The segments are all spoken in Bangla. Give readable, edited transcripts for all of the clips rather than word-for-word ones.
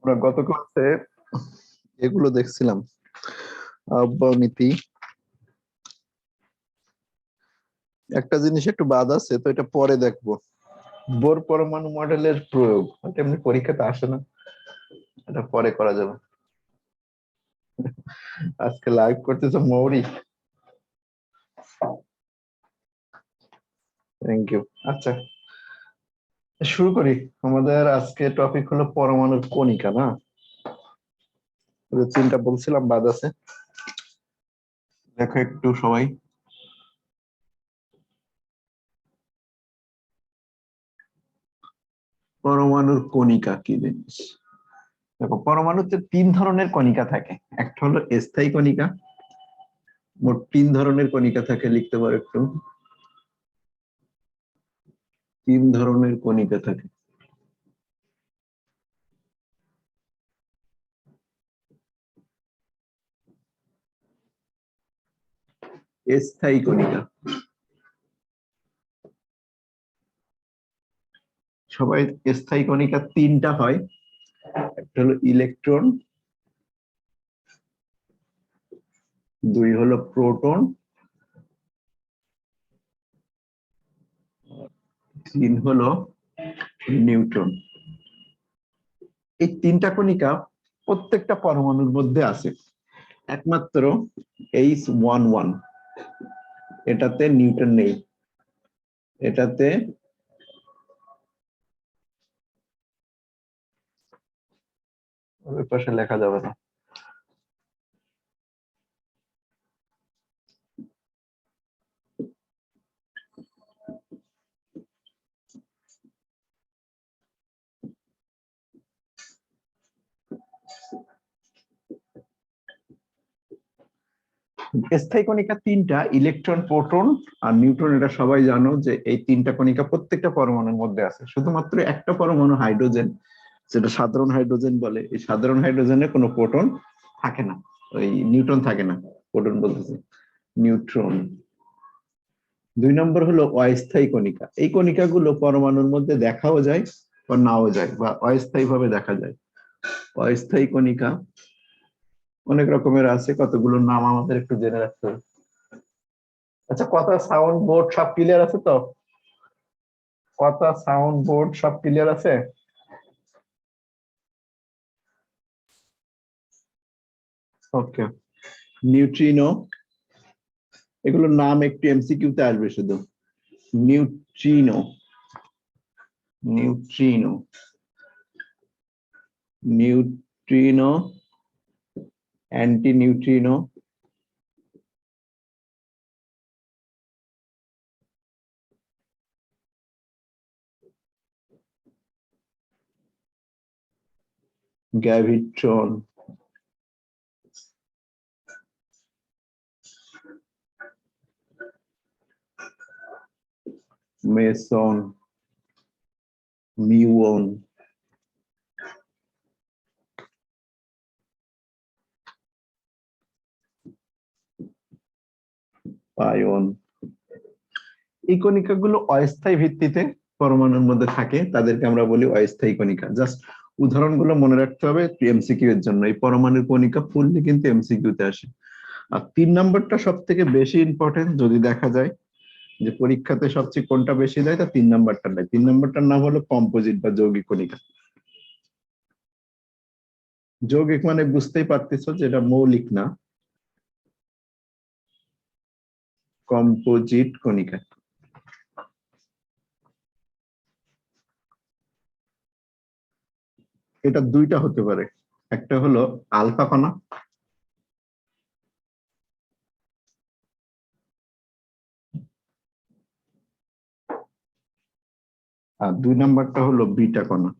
আমরা গত ক্লাসে এগুলো দেখছিলাম, আহ্বায়ক নীতি। একটা জিনিস একটু বাদ আছে, তো এটা পরে দেখবো। বোর পরমাণু মডেলের প্রয়োগ, এটা এমনি পরীক্ষাতে আসে না, এটা পরে করা যাবে। আজকে লাইভ করতেছে মৌরি, থ্যাংক ইউ। আচ্ছা, শুরু করি। আমাদের আজকে টপিক হলো পরমাণুর কণিকা, না? চিন্তা বলছিলাম বাদ আছে, দেখো একটু সবাই। পরমাণুর কণিকা কি জিনিস? দেখো, পরমাণুতে 3 ধরনের কণিকা থাকে। একটা হলো স্থায়ী কণিকা, মোট 3 ধরনের কণিকা থাকে, লিখতে পারো একটু। 3 ধরনের কণিকা থাকে। স্থায়ী কণিকা, সবাই স্থায়ী কণিকা 3টা হয়। একটা হলো ইলেকট্রন, 2 হলো প্রোটন, 3 হলো নিউট্রন। এই 3টা কণিকা প্রত্যেকটা পরমাণুর মধ্যে আছে, একমাত্র H11 এটাতে নিউট্রন নেই। এটাতে ওই পাশে লেখা যাবে না। স্থায়ী কণিকা 3টা, ইলেকট্রন, প্রোটন আর নিউট্রন। এটা সবাই জানো যে এই 3টা কণিকা প্রত্যেকটা পরমাণুর মধ্যে আছে। শুধুমাত্র একটা পরমাণু হাইড্রোজেন, যেটা সাধারণ হাইড্রোজেন বলে, এই সাধারণ হাইড্রোজেনে কোনো প্রোটন থাকে না, ওই নিউট্রন থাকে না, প্রোটন বলতেছি, নিউট্রন। 2 নম্বর হলো অস্থায়ী কণিকা। এই কণিকাগুলো পরমাণুর মধ্যে দেখাও যায় বা নাও যায়, বা অস্থায়ী ভাবে দেখা যায়। অস্থায়ী কণিকা অনেক রকমের আছে, কতগুলো নাম আমাদের একটু জেনে রাখতে হবে। আচ্ছা, কথা, সাউন্ড বোর্ড সব ক্লিয়ার আছে তো? কথা, সাউন্ড বোর্ড সব ক্লিয়ার আছে? ওকে। নিউট্রিনো, এগুলোর নাম একটু এমসিকিউ তে আসবে শুধু। Neutrino, neutrino, neutrino, anti neutrino, graviton, meson, muon, pion. এই কণিকাগুলো অস্থায়ী ভিত্তিতে পরমাণুর মধ্যে থাকে, তাদেরকে আমরা বলি অস্থায়ী কণিকা। জাস্ট উদাহরণগুলো মনে রাখতে হবে এমসিকিউ এর জন্য। এই পরমাণুর কণিকা ফুললি কিন্তু এমসিকিউ তে আসে। আর 3 নম্বরটা সব থেকে বেশি ইম্পর্টেন্ট। যদি দেখা যায় যে পরীক্ষাতে সবচেয়ে কোনটা বেশি দেয়, তা 3 নম্বরটা দেয়। 3 নম্বরটার নাম হলো কম্পোজিট বা যৌগিক কণিকা। যৌগিক মানে বুঝতেই পারতেছো যে এটা মৌলিক না, কম্পোজিট কণিকা। এটা 2টা হতে পারে, একটা হলো আলফা কণা, আর 2 নাম্বারটা হলো বিটা কণা।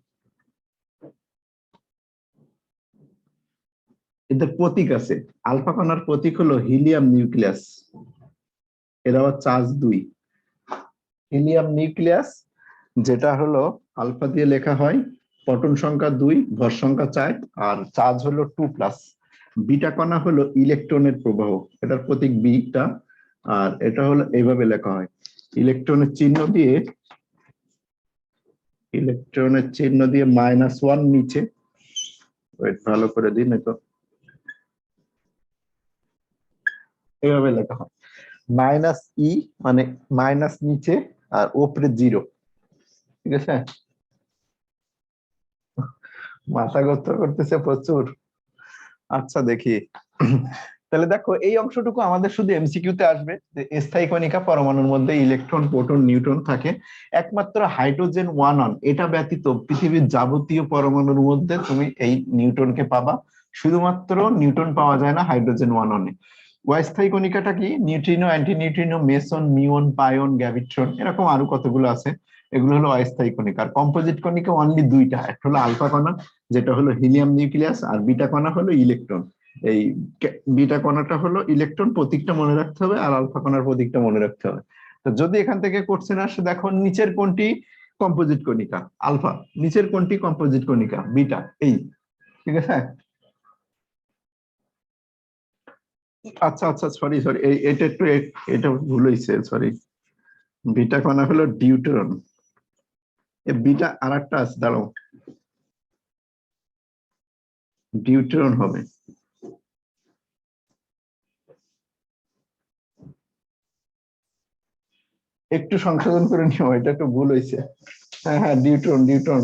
এদের প্রতীক আছে। আলফা কণার প্রতীক হলো হিলিয়াম নিউক্লিয়াস, এর আবার চার্জ 2। হিলিয়াম নিউক্লিয়াস, যেটা হলো আলফা দিয়ে লেখা হয়, প্রোটন সংখ্যা 2, ভর সংখ্যা 4, আর চার্জ হলো 2+। বিটা কণা হলো ইলেকট্রনের প্রবাহ, এটার প্রতীক বিটা, আর এটা হলো এইভাবে লেখা হয়, ইলেকট্রনের চিহ্ন দিয়ে, -1 নিচে, ওয়েট ভালো করে দিন, তো এইভাবে লেখা হয় মাইনাস ই, মানে মাইনাস নিচে আর উপরে জিরো। ঠিক আছে, মাথা গত্র করতেছে প্রচুর। আচ্ছা দেখি, তাহলে দেখো এই অংশটুকু আমাদের শুধু এমসিকিউ তে আসবে যে স্থায়ী কণিকা পরমাণুর মধ্যে ইলেকট্রন, প্রোটন, নিউট্রন থাকে। একমাত্র হাইড্রোজেন 1 এটা ব্যতীত পৃথিবীর যাবতীয় পরমাণুর মধ্যে তুমি এই নিউট্রনকে পাবা। শুধুমাত্র নিউট্রন পাওয়া যায় না হাইড্রোজেন 1 অস্থায়ী কণিকাটা কি? Neutrino, anti neutrino, meson, muon, pion, graviton, এরকম আরো কতগুলো আছে, এগুলো হলো অস্থায়ী কণিকা। আর কম্পোজিট কণিকা অনলি দুইটা, একটা হলো আলফা কণা যেটা হলো হিলিয়াম নিউক্লিয়াস, আর বিটা কণা হলো ইলেকট্রন। এই বিটা কণাটা হলো ইলেকট্রন, প্রতীকটা মনে রাখতে হবে, আর আলফা কণার প্রতীকটা মনে রাখতে হবে। তো যদি এখান থেকে কোশ্চেন আসে, দেখো নিচের কোনটি কম্পোজিট কণিকা? আলফা। নিচের কোনটি কম্পোজিট কণিকা? বিটা। এই, ঠিক আছে। আচ্ছা আচ্ছা, সরি সরি, এটা একটু এটা ভুল হয়েছে, সরি। বিটা কণা হলো ডিউটেরন। বিটা আর একটা আছে, দাঁড়াও, ডিউটেরন হবে। একটু সংশোধন করে নিও, এটা একটু ভুল হয়েছে। হ্যাঁ হ্যাঁ, ডিউট্রন ডিউট্রন,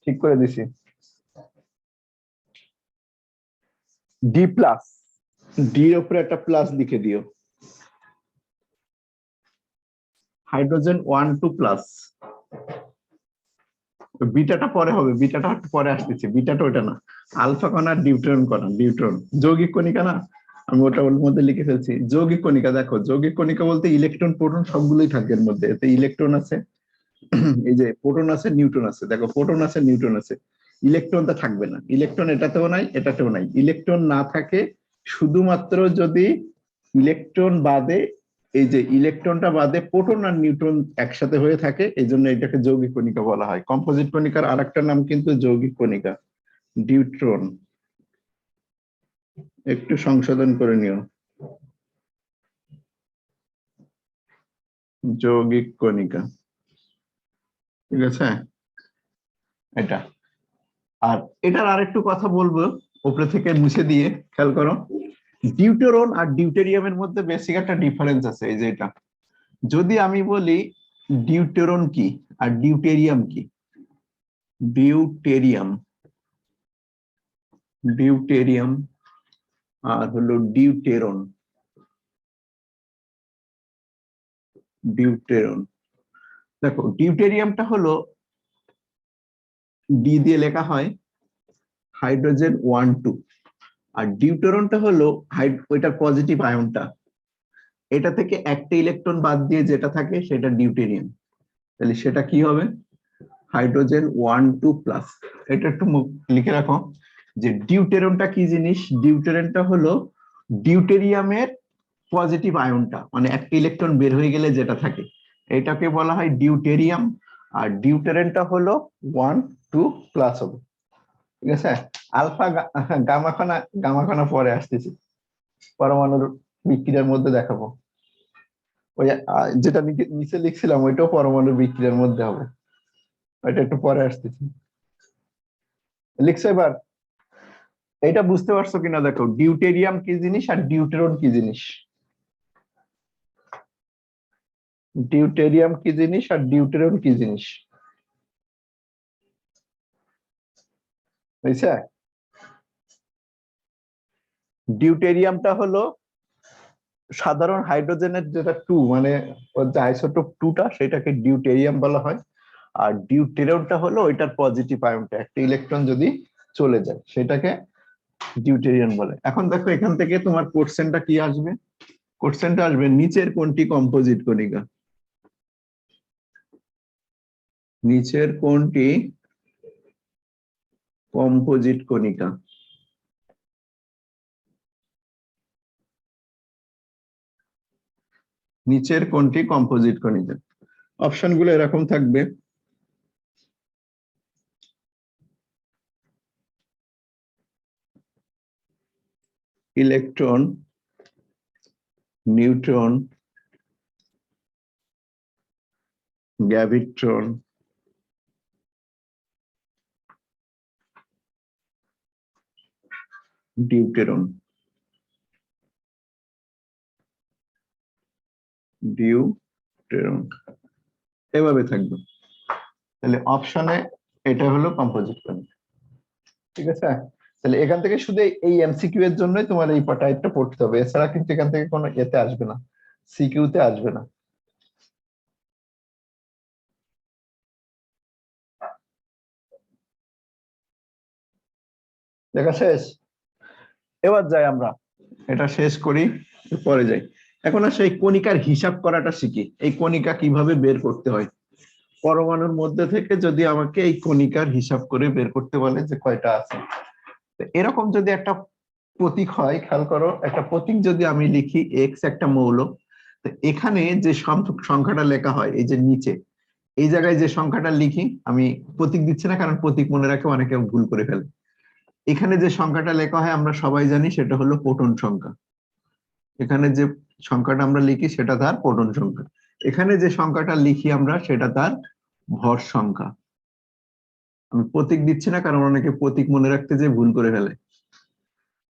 ঠিক করে দিছি। ডি প্লাস, ডি এর উপরে একটা প্লাস লিখে দিও। Hydrogen 1 2 plus. বিটাটা পরে হবে, বিটাটা পরে আসতেছে, বিটাটা ওটা না। আলফা কণা ডিউট্রন কণা, ডিউট্রন যৌগিক কণিকা না, আমি ওটা ওর মধ্যে লিখে ফেলছি। যৌগিক কণিকা, দেখো যৌগিক কণিকা বলতে ইলেকট্রন, প্রোটন সবগুলোই থাকে এর মধ্যে। এতে ইলেকট্রন আছে, এই যে প্রোটন আছে, নিউট্রন আছে, দেখো প্রোটন আছে, নিউট্রন আছে। ইলেকট্রনটা থাকবে না, ইলেকট্রন এটাতেও নাই, এটাতেও নাই। ইলেকট্রন না থাকে শুধুমাত্র যদি ইলেকট্রন বাদে, এই যে ইলেকট্রনটা বাদে প্রোটন আর নিউট্রন একসাথে হয়ে থাকে, এই জন্য এটাকে যৌগিক কণিকা বলা হয়। কম্পোজিট কণিকার আরেকটা নাম কিন্তু যৌগিক কণিকা, ডিউট্রন। একটু সংশোধন করে নিও, যৌগিক কণিকা। ঠিক আছে, এটা। আর এটার আরেকটু কথা বলবো উপরে থেকে মুছে দিয়ে, খেয়াল করো। ডিউটেরন আর ডিউটেরিয়ামের মধ্যে বেসিক একটা ডিফারেন্স আছে, এই যে এটা। যদি আমি বলি ডিউটেরন কি আর ডিউটেরিয়াম কি, ডিউটেরিয়াম, ডিউটেরিয়াম আর হলো ডিউটেরন, ডিউটেরন। দেখো ডিউটেরিয়ামটা হলো, ডি দিয়ে লেখা হয় হাইড্রোজেন 1 2, আর ডিউটেরনটা হলো ওইটার পজিটিভ আয়নটা, এটা থেকে একটা ইলেকট্রন বাদ দিয়ে যেটা থাকে সেটা ডিউটেরিয়াম। তাহলে সেটা কি হবে? Hydrogen 1 2 plus. এটা একটু লিখে রাখো যে ডিউটেরনটা কি জিনিস। ডিউটেরনটা হলো ডিউটেরিয়ামের পজিটিভ আয়নটা, মানে একটা ইলেকট্রন বের হয়ে গেলে যেটা থাকে, এটাকে বলা হয় ডিউটেরিয়াম। আর ডিউটেরনটা হলো 1 2 প্লাস হবে। ঠিক আছে, আলফা গামাখানা, গামাখানা পরে আসতেছি, পরমাণুর বিক্রিয়ার মধ্যে দেখাবো। ওই যেটা নিচে লিখছিলাম ওইটাও পরমাণুর বিক্রিয়ার মধ্যে হবে, ওইটা একটু পরে আসতেছি। লিখছো এবার? এটা বুঝতে পারছো কিনা দেখো, ডিউটেরিয়াম কি জিনিস আর ডিউটেরন কি জিনিস। ডিউটেরিয়াম কি জিনিস আর ডিউটেরন কি জিনিস, বুঝছে? ডিউটেরিয়ামটা হলো সাধারণ হাইড্রোজেনের যেটা 2, মানে ওর যে আইসোটোপ 2টা, সেটাকে ডিউটেরিয়াম বলা হয়। আর ডিউটেরনটা হলো ওইটার পজিটিভ আয়নটা, একটা ইলেকট্রন যদি চলে যায় সেটাকে ডিউটেরিয়াম বলে। এখন দেখো এখান থেকে তোমার কোশ্চেনটা কি আসবে? কোশ্চেনটা আসবে নিচের কোনটি কম্পোজিট কণিকা, নিচের কোনটি কম্পোজিট কণিকা। নিচের কোনটি কম্পোজিট কণিকা? অপশনগুলো এরকম থাকবে, ইলেকট্রন, নিউট্রন, গ্র্যাভিট্রন, ডিউটেরন, ডিউটেরন এভাবে থাকবে। তাহলে অপশনে এটা হলো কম্পোজিট কণিকা। ঠিক আছে, তাহলে এখান থেকে শুধু এই এমসিকিউ এর জন্যই তোমার এই টাইপটা পড়তে হবে, এছাড়া কিন্তু এখান থেকে কোনো এতে আসবে না, সিকিউ তে আসবে না। দেখা শেষ? এবার যাই আমরা এটা শেষ করি, পরে যাই। এখন আসলে এই কণিকার হিসাব করাটা শিখি, এই কণিকা কিভাবে বের করতে হয়। পরমাণুর মধ্যে থেকে যদি আমাকে এই কণিকার হিসাব করে বের করতে বলে যে কয়টা আছে, এরকম যদি একটা প্রতীক হয়, খেয়াল করো, একটা প্রতীক যদি আমি লিখি এক্স একটা মৌল, তো এখানে যে সংখ্যাটা লেখা হয় এই যে নিচে এই জায়গায় যে সংখ্যাটা লিখি, আমি প্রতীক দিচ্ছি না কারণ প্রতীক মনে রাখে অনেকে ভুল করে ফেলে। এখানে যে সংখ্যাটা লেখা হয় আমরা সবাই জানি সেটা হলো প্রোটন সংখ্যা। এখানে যে সংখ্যাটা আমরা লিখি সেটা তার প্রোটন সংখ্যা, এখানে যে সংখ্যাটা লিখি আমরা সেটা তার ভর সংখ্যা। আমি প্রতীক দিচ্ছি না কারণ অনেকে প্রতীক মনে রাখতে যে ভুল করে ফেলে।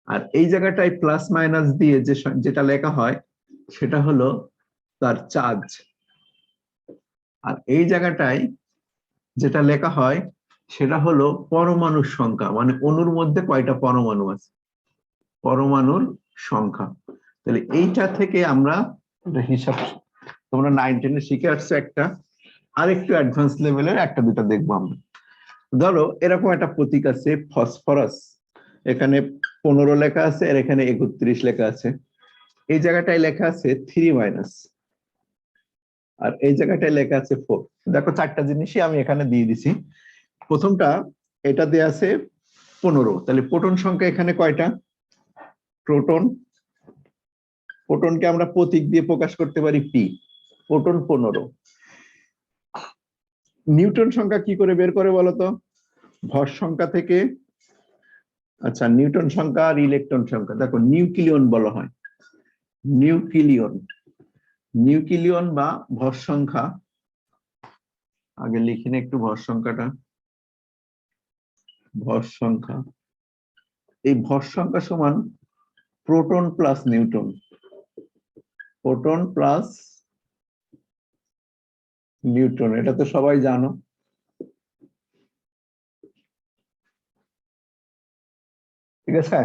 আর এই জায়গাটায় প্লাস মাইনাস দিয়ে যেটা লেখা হয় সেটা হলো তার চার্জ। আর এই জায়গাটায় যেটা লেখা হয় সেটা হলো পরমাণুর সংখ্যা, মানে অণুর মধ্যে কয়টা পরমাণু আছে, পরমাণুর সংখ্যা। তাহলে এইটা থেকে আমরা হিসাব, তোমরা 9-10 শিখে আসছো একটা, আর একটু অ্যাডভান্স লেভেলের একটা দুটা দেখবো আমরা। ধরো এরকম একটা প্রতীক আছে ফসফরাস, এখানে 15 লেখা আছে আর এখানে 31 লেখা আছে, এই জায়গাটায় লেখা আছে 3- আর এই জায়গাটায় লেখা আছে 4। দেখো চারটা জিনিসই আমি এখানে দিয়ে দিছি। প্রথমটা এটা দেয়া আছে 15, তাহলে প্রোটন সংখ্যা এখানে কয়টা, প্রোটন, প্রোটনকে আমরা প্রতীক দিয়ে প্রকাশ করতে পারি পি, প্রোটন 15। নিউটন সংখ্যা কি করে বের করে বলতো, ভর সংখ্যা থেকে, আচ্ছা নিউটন সংখ্যা আর ইলেকট্রন সংখ্যা, দেখো নিউক্লিয়ন বলা হয়, নিউক্লিয়ন, নিউক্লিয়ন বা ভর সংখ্যা, আগে লিখি না একটু ভর সংখ্যাটা, ভর সংখ্যা, এই ভর সংখ্যা সমান proton plus Newton, proton plus neutron, এটা তো সবাই জানো। ঠিক আছে,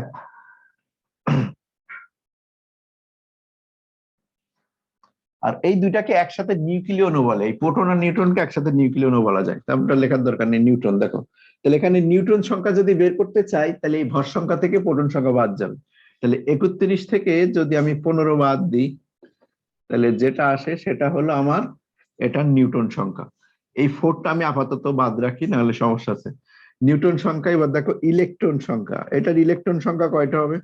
আর এই দুইটাকে একসাথে নিউক্লিয়নও বলে, এই প্রোটন আর নিউট্রনকে একসাথে নিউক্লিয়নও বলা যায়, তারপরে লেখার দরকার নেই নিউট্রন। দেখো তাহলে এখানে নিউট্রন সংখ্যা যদি বের করতে চাই তাহলে এই ভর সংখ্যা থেকে প্রোটন সংখ্যা বাদ যাবে, তাহলে 31 থেকে যদি আমি 15 বাদ দিই তাহলে যেটা আসে সেটা হলো আমার এটা নিউটন সংখ্যা। এই 4টা আমি আপাতত বাদ রাখি, নাহলে সমস্যা আছে। নিউটন সংখ্যা। এবার দেখো ইলেকট্রন সংখ্যা, এটার ইলেকট্রন সংখ্যা কয়টা হবে,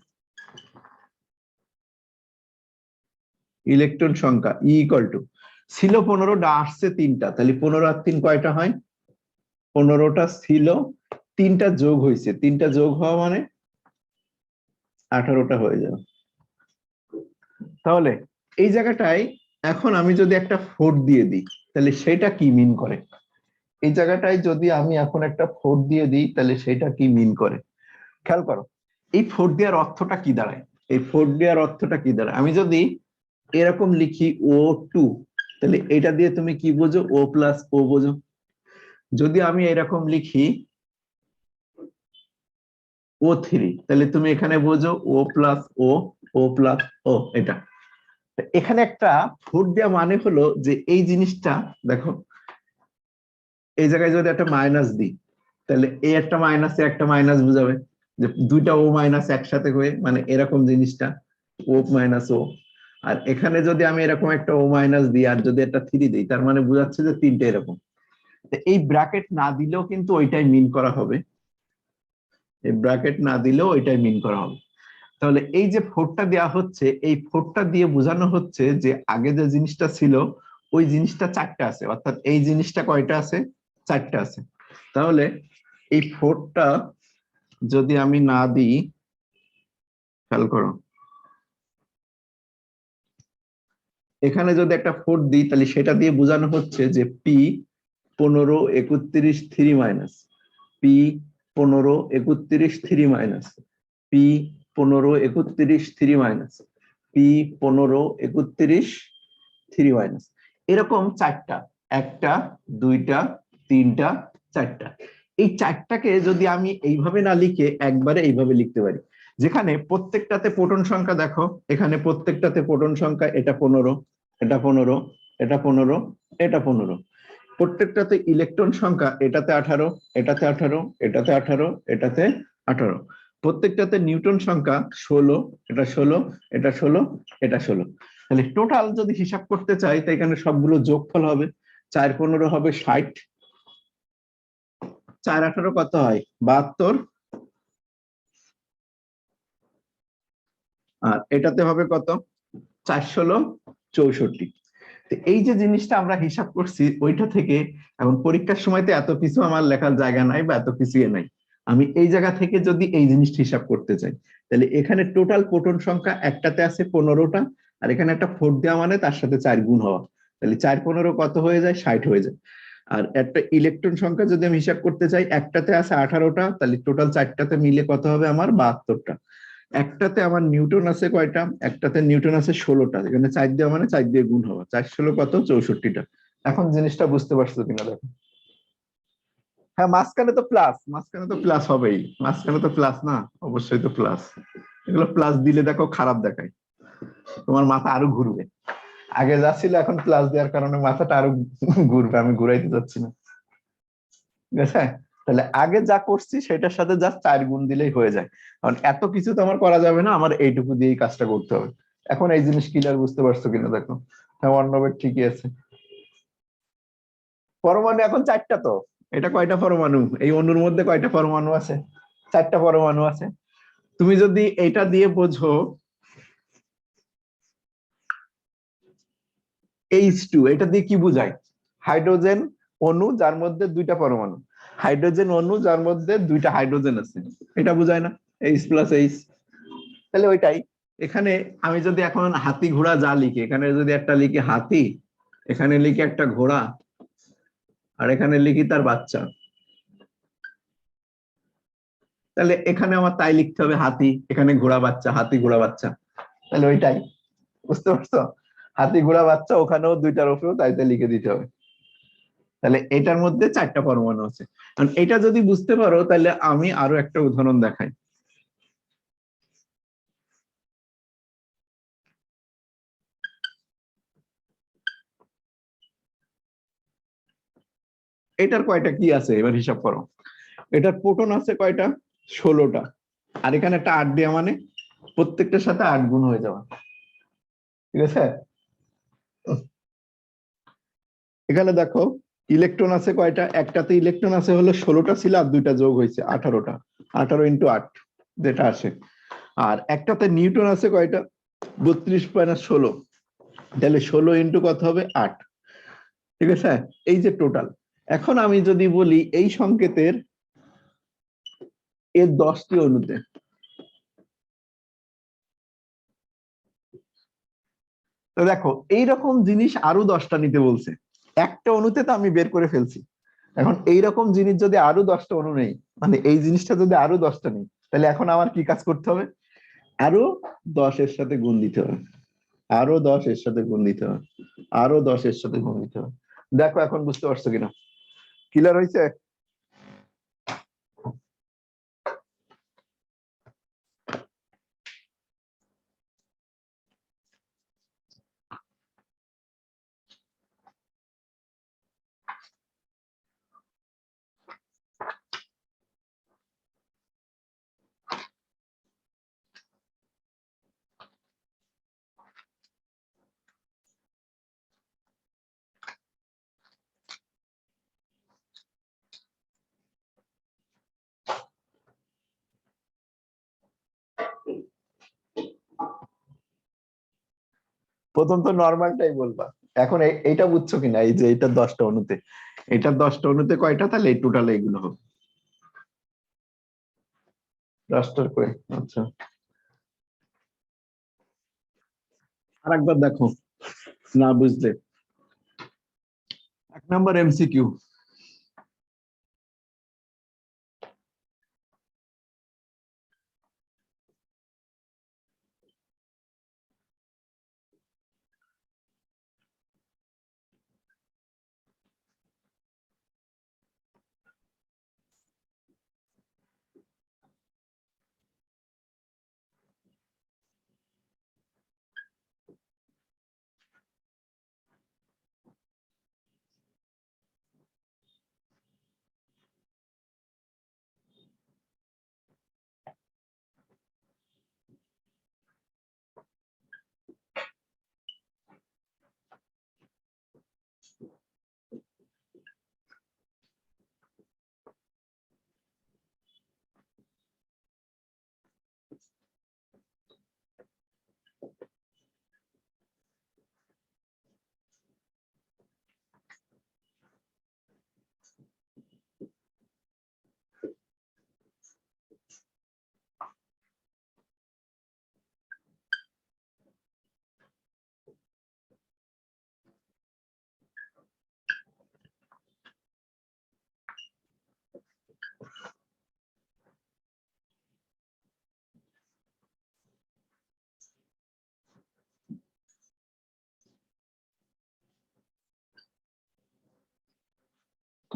ইলেকট্রন সংখ্যা ই ইকুয়াল টু, ছিল 15টা আসছে 3টা, তাহলে 15 আর 3 কয়টা হয়, 15টা ছিল, 3টা যোগ হয়েছে, 3টা যোগ হওয়া মানে 18টা হয়ে যাবে। তাহলে এই জায়গাটায় এখন আমি যদি একটা 4 দিয়ে দিই তাহলে সেটা কি মিন করে, এই জায়গাটায় যদি আমি এখন একটা 4 দিয়ে দিই তাহলে সেটা কি মিন করে, খেয়াল করো এই 4 দেওয়ার অর্থটা কি দাঁড়ায়, এই 4 দেওয়ার অর্থটা কি দাঁড়ায়, আমি যদি এরকম লিখি O2 তাহলে এটা দিয়ে তুমি কি বোঝো, O প্লাস ও বোঝো। যদি আমি এরকম লিখি O3 তাহলে তুমি এখানে বোঝো O প্লাস ও, ও প্লাস ও, এটা। এখানে একটা 4 দেওয়া মানে হলো যে এই জিনিসটা দেখো, এই জায়গায় যদি একটা মাইনাস দিই তাহলে এই একটা মাইনাস একটা মাইনাস বুঝাবে, যে দুইটা ও মাইনাস একসাথে হয়ে, মানে এরকম জিনিসটা ও মাইনাস ও। আর এখানে যদি আমি এরকম একটা ও মাইনাস দিই আর যদি একটা 3 দিই তার মানে বোঝাচ্ছে যে তিনটে এরকম। এই ব্র্যাকেট না দিলেও কিন্তু ওইটাই মিন করা হবে, এই ব্র্যাকেট না দিলেও ওইটাই মিন করা হবে। তাহলে এই যে 4টা দেওয়া হচ্ছে, এই 4টা দিয়ে বোঝানো হচ্ছে যে আগে যে জিনিসটা ছিল ওই জিনিসটা 4টা আছে, অর্থাৎ এই জিনিসটা কয়টা আছে, 4টা আছে। তাহলে এই 4টা যদি আমি না দিই, খেয়াল করো এখানে যদি একটা 4 দিই তাহলে সেটা দিয়ে বোঝানো হচ্ছে যে P 15 31 3 minus, P 15 31 3 minus, P 15 31 3 minus P 15 31 3 minus, এরকম চারটা, একটা দুইটা তিনটা চারটা। এই চারটাকে যদি আমি এইভাবে না লিখে একবারে এইভাবে লিখতে পারি, যেখানে প্রত্যেকটাতে প্রোটন সংখ্যা দেখো, এখানে প্রত্যেকটাতে প্রোটন সংখ্যা, এটা 15 এটা 15 এটা 15 এটা 15, প্রত্যেকটাতে ইলেকট্রন সংখ্যা, এটাতে 18 এটাতে 18 এটাতে 18 এটাতে 18, প্রত্যেকটাতে নিউটন সংখ্যা 16 এটা 16 এটা 16 এটা 16। তাহলে টোটাল যদি হিসাব করতে চাই, তাই এখানে সবগুলো যোগফল হবে, 4 15 হবে 60, 4 18 কত হয় 72, আর এটাতে হবে কত 4 16 64। এই যে জিনিসটা আমরা হিসাব করছি ওইটা থেকে, এখন পরীক্ষার সময় তো এত কিছু আমার লেখার জায়গা নাই বা এত কিছু নাই, আমি এই জায়গা থেকে যদি এই জিনিসটা হিসাব করতে চাই, তাহলে এখানে টোটাল প্রোটন সংখ্যা একটাতে আছে 15টা, আর এখানে একটা 4 দেওয়া মানে তার সাথে 4 গুণ হওয়া, তাহলে 4 15 কত হয়ে যায় 60 হয়ে যায়। আর একটা ইলেকট্রন সংখ্যা যদি আমি হিসাব করতে চাই, একটাতে আছে 18টা, তাহলে টোটাল চারটাতে মিলে কত হবে আমার 72টা। একটাতে আমার নিউটন আছে কয়টা, একটাতে নিউটন আছে 16টা, এখানে 4 দেওয়া মানে 4 দিয়ে গুণ হবে, 4 16 কত 64টা। এখন জিনিসটা বুঝতে পারছো কিনা দেখো। হ্যাঁ মাঝখানে তো প্লাস, মাঝখানে তো প্লাস হবেই, মাঝখানে তো প্লাস না, অবশ্যই তো প্লাস। এগুলো প্লাস দিলে দেখো খারাপ দেখায়, তোমার মাথা আরো ঘুরবে, আগে যা ছিল এখন প্লাস দেওয়ার কারণে মাথাটা আরো ঘুরবে, আমি ঘুরাইতে যাচ্ছি না, ঠিক আছে। তাহলে আগে যা করছি সেটার সাথে জাস্ট 4 গুণ দিলেই হয়ে যায়, কারণ এত কিছু তো আমার করা যাবে না, আমার এইটুকু দিয়েই কাজটা করতে হবে। এখন এই জিনিস ক্লিয়ার বুঝতে পারছো কিনা দেখো। হ্যাঁ অর্ণবের ঠিকই আছে। পরমাণু এখন 4টা, তো এটা কয়টা পরমাণু, এই অণুর মধ্যে কয়টা পরমাণু আছে, 4টা পরমাণু আছে। তুমি যদি এটা দিয়ে বোঝো H2, এটা দিয়ে কি বোঝায়, হাইড্রোজেন অণু যার মধ্যে 2টা পরমাণু, হাইড্রোজেন অণু যার মধ্যে 2টা হাইড্রোজেন আছে, এটা বোঝায় না H+H। তাহলে ওইটাই এখানে আমি যদি এখন হাতি ঘোড়া যা লিখি, এখানে যদি একটা লিখি হাতি, এখানে লিখি একটা ঘোড়া, আর এখানে লিখি তার বাচ্চা, তাহলে এখানে আমার তাই লিখতে হবে হাতি, এখানে ঘোড়া বাচ্চা, হাতি ঘোড়া বাচ্চা, তাহলে ওইটাই, বুঝতে পারছো, হাতি ঘোড়া বাচ্চা, ওখানেও 2টার উপরেও তাই তাই লিখে দিতে হবে। তাহলে এটার মধ্যে 4টা পরমাণু আছে। কারণ এটা যদি বুঝতে পারো তাহলে আমি আরো একটা উদাহরণ দেখাই। এটার কয়টা কি আছে এবার হিসাব করো, এটার প্রোটন আছে কয়টা 16টা, আর এখানে একটা 8 দেওয়া মানে প্রত্যেকটার সাথে 8 গুণ হয়ে যাওয়া, ঠিক আছে। এখানে দেখো ইলেকট্রন আছে কয়টা, একটাতে ইলেকট্রন আছে হলো 16টা ছিল, আর 2টা যোগ হয়েছে 18টা, 18 × 8 যেটা আসে। আর একটাতে নিউটন আছে কয়টা 32 - 16, তাহলে 16 × কত হবে 8, ঠিক আছে। এই যে টোটাল, এখন আমি যদি বলি এই সংকেতের এর 10টি অণুতে, তো দেখো এইরকম জিনিস আরো 10টা নিতে বলছে, একটা অণুতে তো আমি বের করে ফেলছি। এখন এইরকম জিনিস যদি আরো 10টা অণু নেই, মানে এই জিনিসটা যদি আরো 10টা নেই, তাহলে এখন আমার কি কাজ করতে হবে, আরো 10 এর সাথে গুণ দিতে হবে, আরো 10 এর সাথে গুণ দিতে হবে, আরো 10 এর সাথে গুণ দিতে হবে। দেখো এখন বুঝতে পারছো কিনা, ক্লিয়ার হয়েছে। প্রথম তো নর্মালটাই বলবা। এখন এইটা বুঝছো কিনা, এই যে এটা 10টা অণুতে, এটা 10টা অণুতে কয়টা, তাহলে এই টোটাল এইগুলো হবে 10টার করে। আচ্ছা আরেকবার দেখো না বুঝলে, 1 নম্বর MCQ,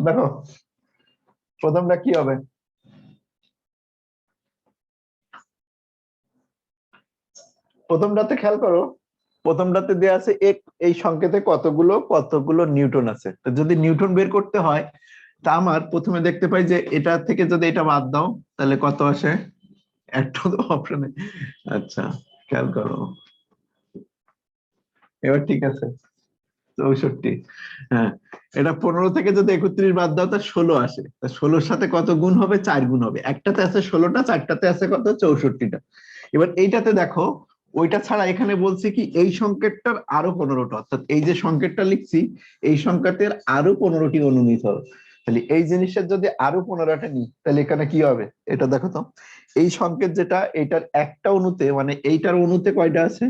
দেখো প্রথমটা কি হবে, প্রথমটাতে খেয়াল করো, প্রথমটাতে দেয়া আছে এই সংকেতে কতগুলো কতগুলো নিউটন আছে। তো যদি নিউটন বের করতে হয় তা আমার প্রথমে দেখতে পাই যে এটা থেকে যদি এটা বাদ দাও তাহলে কত আসে, একটা তো অপশনে। আচ্ছা খেয়াল করো, এবার ঠিক আছে 64। হ্যাঁ, এটা 15 থেকে যদি 31 বাদ দাও তা 16 আসে। তা 16-র সাথে কত গুণ হবে, 4 গুণ হবে। একটাতে আছে 16টা, চারটাতে আছে কত, 64টা। এবার এইটাতে দেখো ওইটা ছাড়া এখানে বলছি কি এই সংকেতটার আরো 15টা, অর্থাৎ এই যে সংকেতটা লিখছি এই সংকেতের আরো 15টি অনুমিত হবে। তাহলে এই জিনিসের যদি আরো 15টা নিই তাহলে এখানে কি হবে, এটা দেখো তো। এই সংকেত যেটা, এটার একটা অণুতে মানে এইটার অণুতে কয়টা আছে,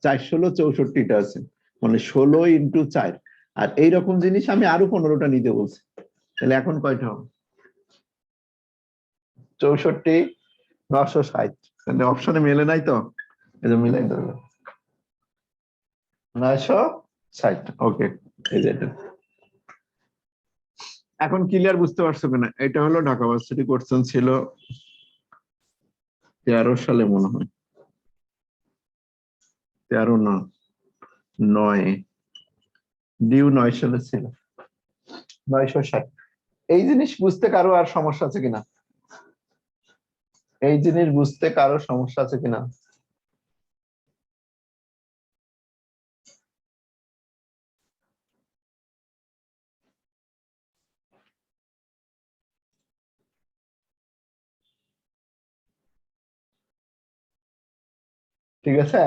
4 16 64টা আছে, মানে 16 × 4। আর এইরকম জিনিস আমি আরো 15টা নিতে বলছি, তাহলে এখন কয়টা হবে, 64 960। তাহলে অপশনে মেলে নাই তো, এই যে মিলাই দেবো 960। ওকে, এই যে এটা। এখন ক্লিয়ার বুঝতে পারছো কিনা? এটা হলো ঢাকা ভার্সিটি কোশ্চেন ছিল 13 সালে মনে হয়, 13 না 9, ডিউ 9 সালে ছিল, 960। এই জিনিস বুঝতে কারো আর সমস্যা আছে কিনা, এই জিনিস বুঝতে কারো সমস্যা আছে কিনা? ঠিক আছে,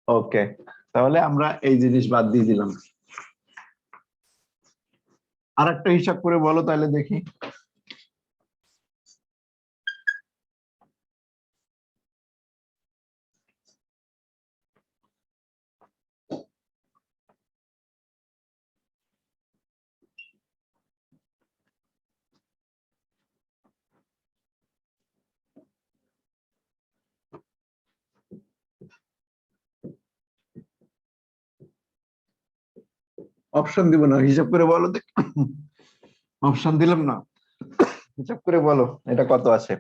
ওকে। তাহলে আমরা এই জিনিস বাদ দিয়ে দিলাম। আর একটা হিসাব করে বলো তাহলে দেখি। অপশন দিব না, হিসাব করে বলো দেখি। অপশন দিলাম না, হিসাব করে বলো এটা কত আছে।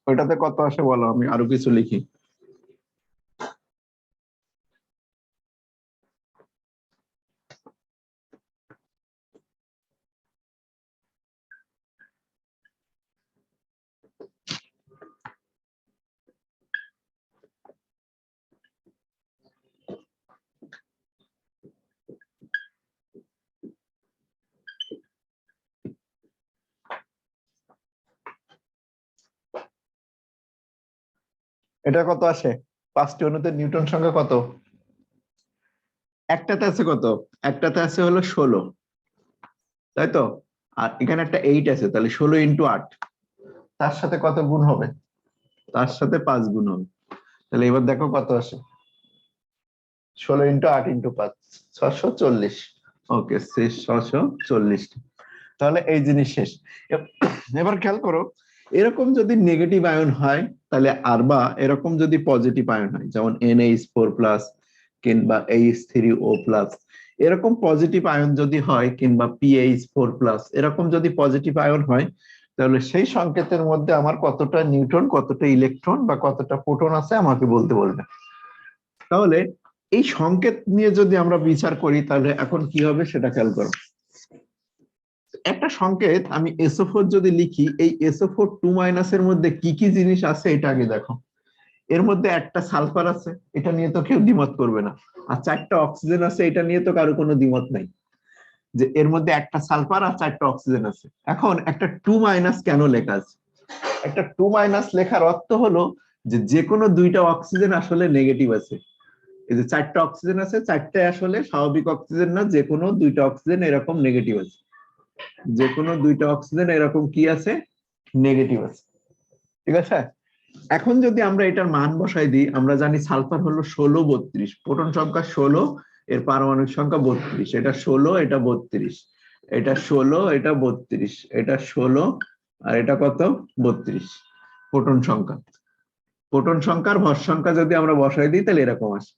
ওইটাতে কত আসে বলো, আমি আরো কিছু লিখি। এটা কত আসে, 5টি অণুতে নিউটন সংখ্যা কত? একটাতে আছে কত, একটাতে আছে হলো 16, তাই তো। আর এখানে একটা 8 আছে, তাহলে 16 × 8। তার সাথে কত গুণ হবে, তার সাথে 5 গুণ হবে। তাহলে এবার দেখো কত আসে, 16 × 8 × 5, 640। ওকে, 640। তাহলে এই জিনিস শেষ। এবার খেয়াল করো, এরকম যদি নেগেটিভ আয়ন হয় তাহলে আর বা এরকম যদি পজিটিভ আয়ন হয়, যেমন NH4+ কিংবা H3O+, এরকম পজিটিভ আয়ন যদি হয়, কিংবা PH4+, এরকম যদি পজিটিভ আয়ন হয়, তাহলে সেই সংকেতের মধ্যে আমার কতটা নিউট্রন, কতটা ইলেকট্রন বা কতটা প্রোটন আছে আমাকে বলতে বলবে। তাহলে এই সংকেত নিয়ে যদি আমরা বিচার করি তাহলে এখন কি হবে সেটা খেয়াল করো। একটা সংকেত আমি SO4 যদি লিখি, এই SO4 2- এর মধ্যে কি কি জিনিস আছে এটা আগে দেখো। এর মধ্যে একটা সালফার আছে, এটা নিয়ে তো কেউ দ্বিমত করবে না। আর 4টা অক্সিজেন আছে, এটা নিয়ে তো কারো কোনো দ্বিমত নাই, যে এর মধ্যে একটা সালফার আর 4টা অক্সিজেন আছে। এখন একটা 2- কেন লেখা আছে? একটা 2- লেখার অর্থ হলো যে যে কোনো 2টা অক্সিজেন আসলে নেগেটিভ আছে। এই যে 4টা অক্সিজেন আছে, 4টাই আসলে স্বাভাবিক অক্সিজেন না, যে কোনো 2টা অক্সিজেন এরকম নেগেটিভ আছে, যে কোনো 2টা অক্সিজেন এরকম কি আছে, নেগেটিভ আছে। ঠিক আছে, এখন যদি আমরা এটার মান বসাই দিই, আমরা জানি সালফার হলো 16 32, প্রোটন সংখ্যা 16 এর পারমাণবিক সংখ্যা 32, এটা 16, এটা 32, এটা 16, এটা 32, এটা 16 আর এটা কত 32 প্রোটন সংখ্যা। প্রোটন সংখ্যার ভর সংখ্যা যদি আমরা বসাই দিই তাহলে এরকম আসে।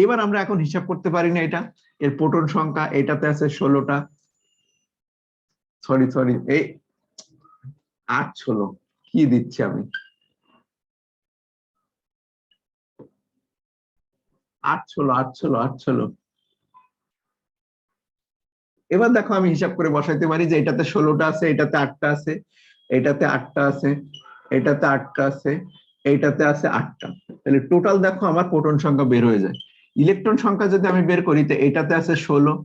এবার আমরা এখন হিসাব করতে পারি না এটা, এর প্রোটন সংখ্যা এটাতে আছে 16টা, সরি এই 8 16 কি দিচ্ছি আমি, 8 16 8 16 8 16। এবার দেখো আমি হিসাব করে বসাইতে পারি যে এটাতে 16টা আছে, এটাতে 8টা আছে, এটাতে 8টা আছে, এটাতে 8টা আছে, এইটাতে আছে 8টা। তাহলে টোটাল দেখো আমার প্রোটন সংখ্যা বের হয়ে যায়। ইলেকট্রন সংখ্যা যদি আমি বের করি তো এটাতে আছে 16,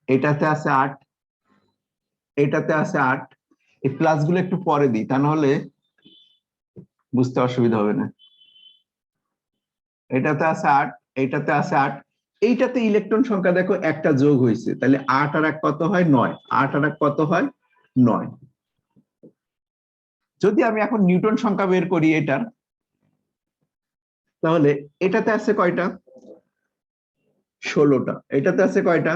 এটাতে আছে 8, এটাতে আছে 8। এই প্লাস গুলো একটু পরে দিই, তা নাহলে বুঝতে অসুবিধা হবে না। এটাতে আছে 8, এইটাতে আছে 8, এইটাতে ইলেকট্রন সংখ্যা দেখো একটা যোগ হয়েছে, তাহলে 8 আর 1 কত হয় 9, 8 আর 1 কত হয় 9। যদি আমি এখন নিউটন সংখ্যা বের করি এটার, তাহলে এটাতে আছে কয়টা 16টা, এটাতে আছে কয়টা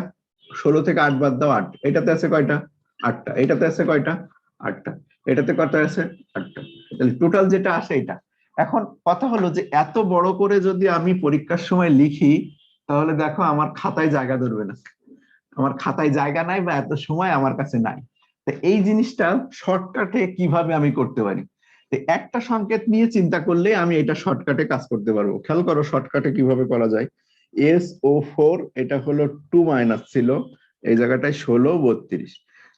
16 থেকে 8 বাদ দাও 8, এটাতে আছে কয়টা 8টা, এটাতে আছে কয়টা 8টা, এটাতে কত আছে 8টা। তাহলে টোটাল যেটা আসে এটা। এখন কথা হলো যে এত বড় করে যদি আমি পরীক্ষার সময় লিখি তাহলে দেখো আমার খাতায় জায়গা ধরবে না, আমার খাতায় জায়গা নাই বা এত সময় আমার কাছে নাই। তো এই জিনিসটা শর্টকাটে কিভাবে আমি করতে পারি, একটা সংকেত নিয়ে চিন্তা করলে আমি এটা শর্টকাটে কাজ করতে পারবো। খেয়াল করো শর্টকাটে কিভাবে করা যায়। SO4 এটা হলো 2- ছিল, এই জায়গাটায় 16 32।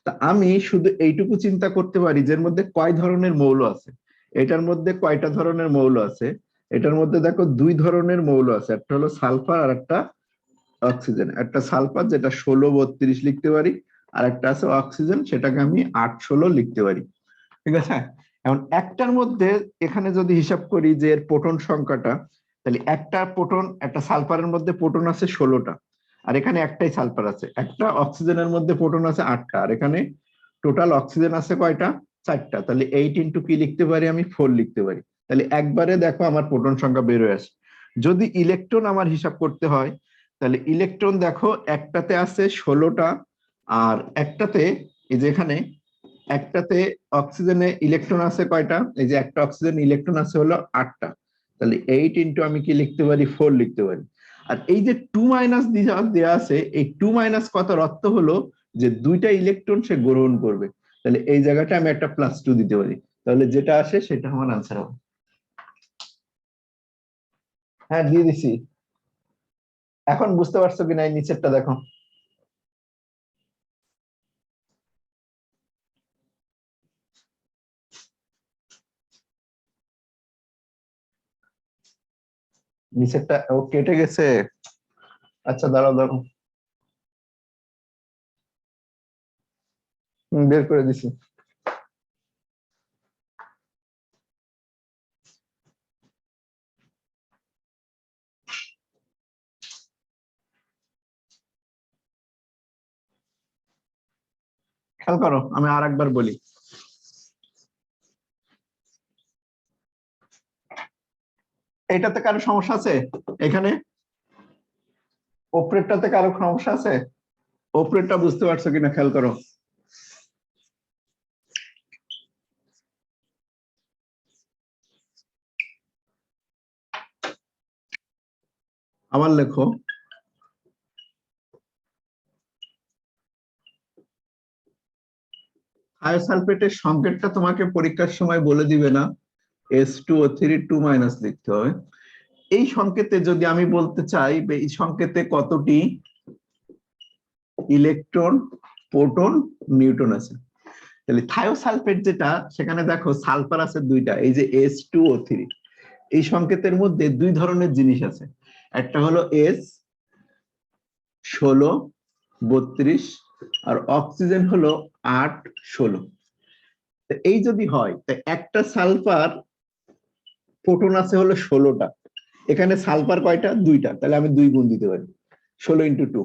তা আমি শুধু এইটুকু চিন্তা করতে পারি যে এর মধ্যে কয় ধরনের মৌল আছে, এটার মধ্যে কয়টা ধরনের মৌল আছে। এটার মধ্যে দেখো 2 ধরনের মৌল আছে, একটা হলো সালফার আর একটা অক্সিজেন। একটা সালফার যেটা 16 32 লিখতে পারি, আর একটা আছে অক্সিজেন সেটাকে আমি 8 16 লিখতে পারি। ঠিক আছে, এখন একটার মধ্যে এখানে যদি হিসাব করি যে এর প্রোটন সংখ্যাটা, তাহলে একটা প্রোটন, একটা সালফারের মধ্যে প্রোটন আছে 16টা, আর এখানে একটাই সালফার আছে। একটা অক্সিজেনের মধ্যে প্রোটন আছে 8টা, আর এখানে টোটাল অক্সিজেন আছে কয়টা 4টা। তাহলে 8 ইন্টু কি লিখতে পারি আমি 4 লিখতে পারি। তাহলে একবারে দেখো আমার প্রোটন সংখ্যা বের হয়ে আসে। যদি ইলেকট্রন আমার হিসাব করতে হয় তাহলে ইলেকট্রন দেখো একটাতে আছে 16টা, আর একটাতে এই যে এখানে একটাতে অক্সিজেনে ইলেকট্রন আছে কয়টা, এই যে একটা অক্সিজেন ইলেকট্রন আছে হলো 8টা। তাহলে 8 ইন্টু আমি কি লিখতে পারি 4 লিখতে পারি। আর এই যে 2- দেওয়া আছে, এই 2- কথার অর্থ হলো যে 2টা ইলেকট্রন সে গ্রহণ করবে। তাহলে এই জায়গাটা আমি একটা +2 দিতে পারি, তাহলে যেটা আসে সেটা আমার আনসার হবে। হ্যাঁ দিয়ে দিছি। এখন বুঝতে পারছো কিনা এই নিচেরটা দেখো। নিচেরটা ও কেটে গেছে। আচ্ছা দাঁড়াও দাঁড়াও, বের করে দিছি। খেয়াল করো আমি আর একবার বলি। এটাতে কারো সমস্যা আছে? এখানে ওপরেরটাতে কারো সমস্যা আছে? ওপরেরটা বুঝতে পারছো কিনা খেয়াল করো। আবার লেখো, থায়োসালফেটের সংকেতটা তোমাকে পরীক্ষার সময় বলে দিবে না, S2O3 2- লিখতে হবে। এই সংকেতে যদি আমি বলতে চাই এই সংকেতে কতটি ইলেকট্রন প্রোটন নিউট্রন আছে, তাহলে থায়োসালফেট যেটা সেখানে দেখো সালফার আছে 2টা, এই যে S2O3। এই সংকেতের মধ্যে 2 ধরনের জিনিস আছে, একটা হলো S16 32 আর অক্সিজেন হলো 8 16। এই যদি হয় তা একটা সালফার প্রোটন আছে হলো 16টা, এখানে সালফার কয়টা 2টা, তাহলে আমি 2 গুণ দিতে পারি 16 ইন্টু 2।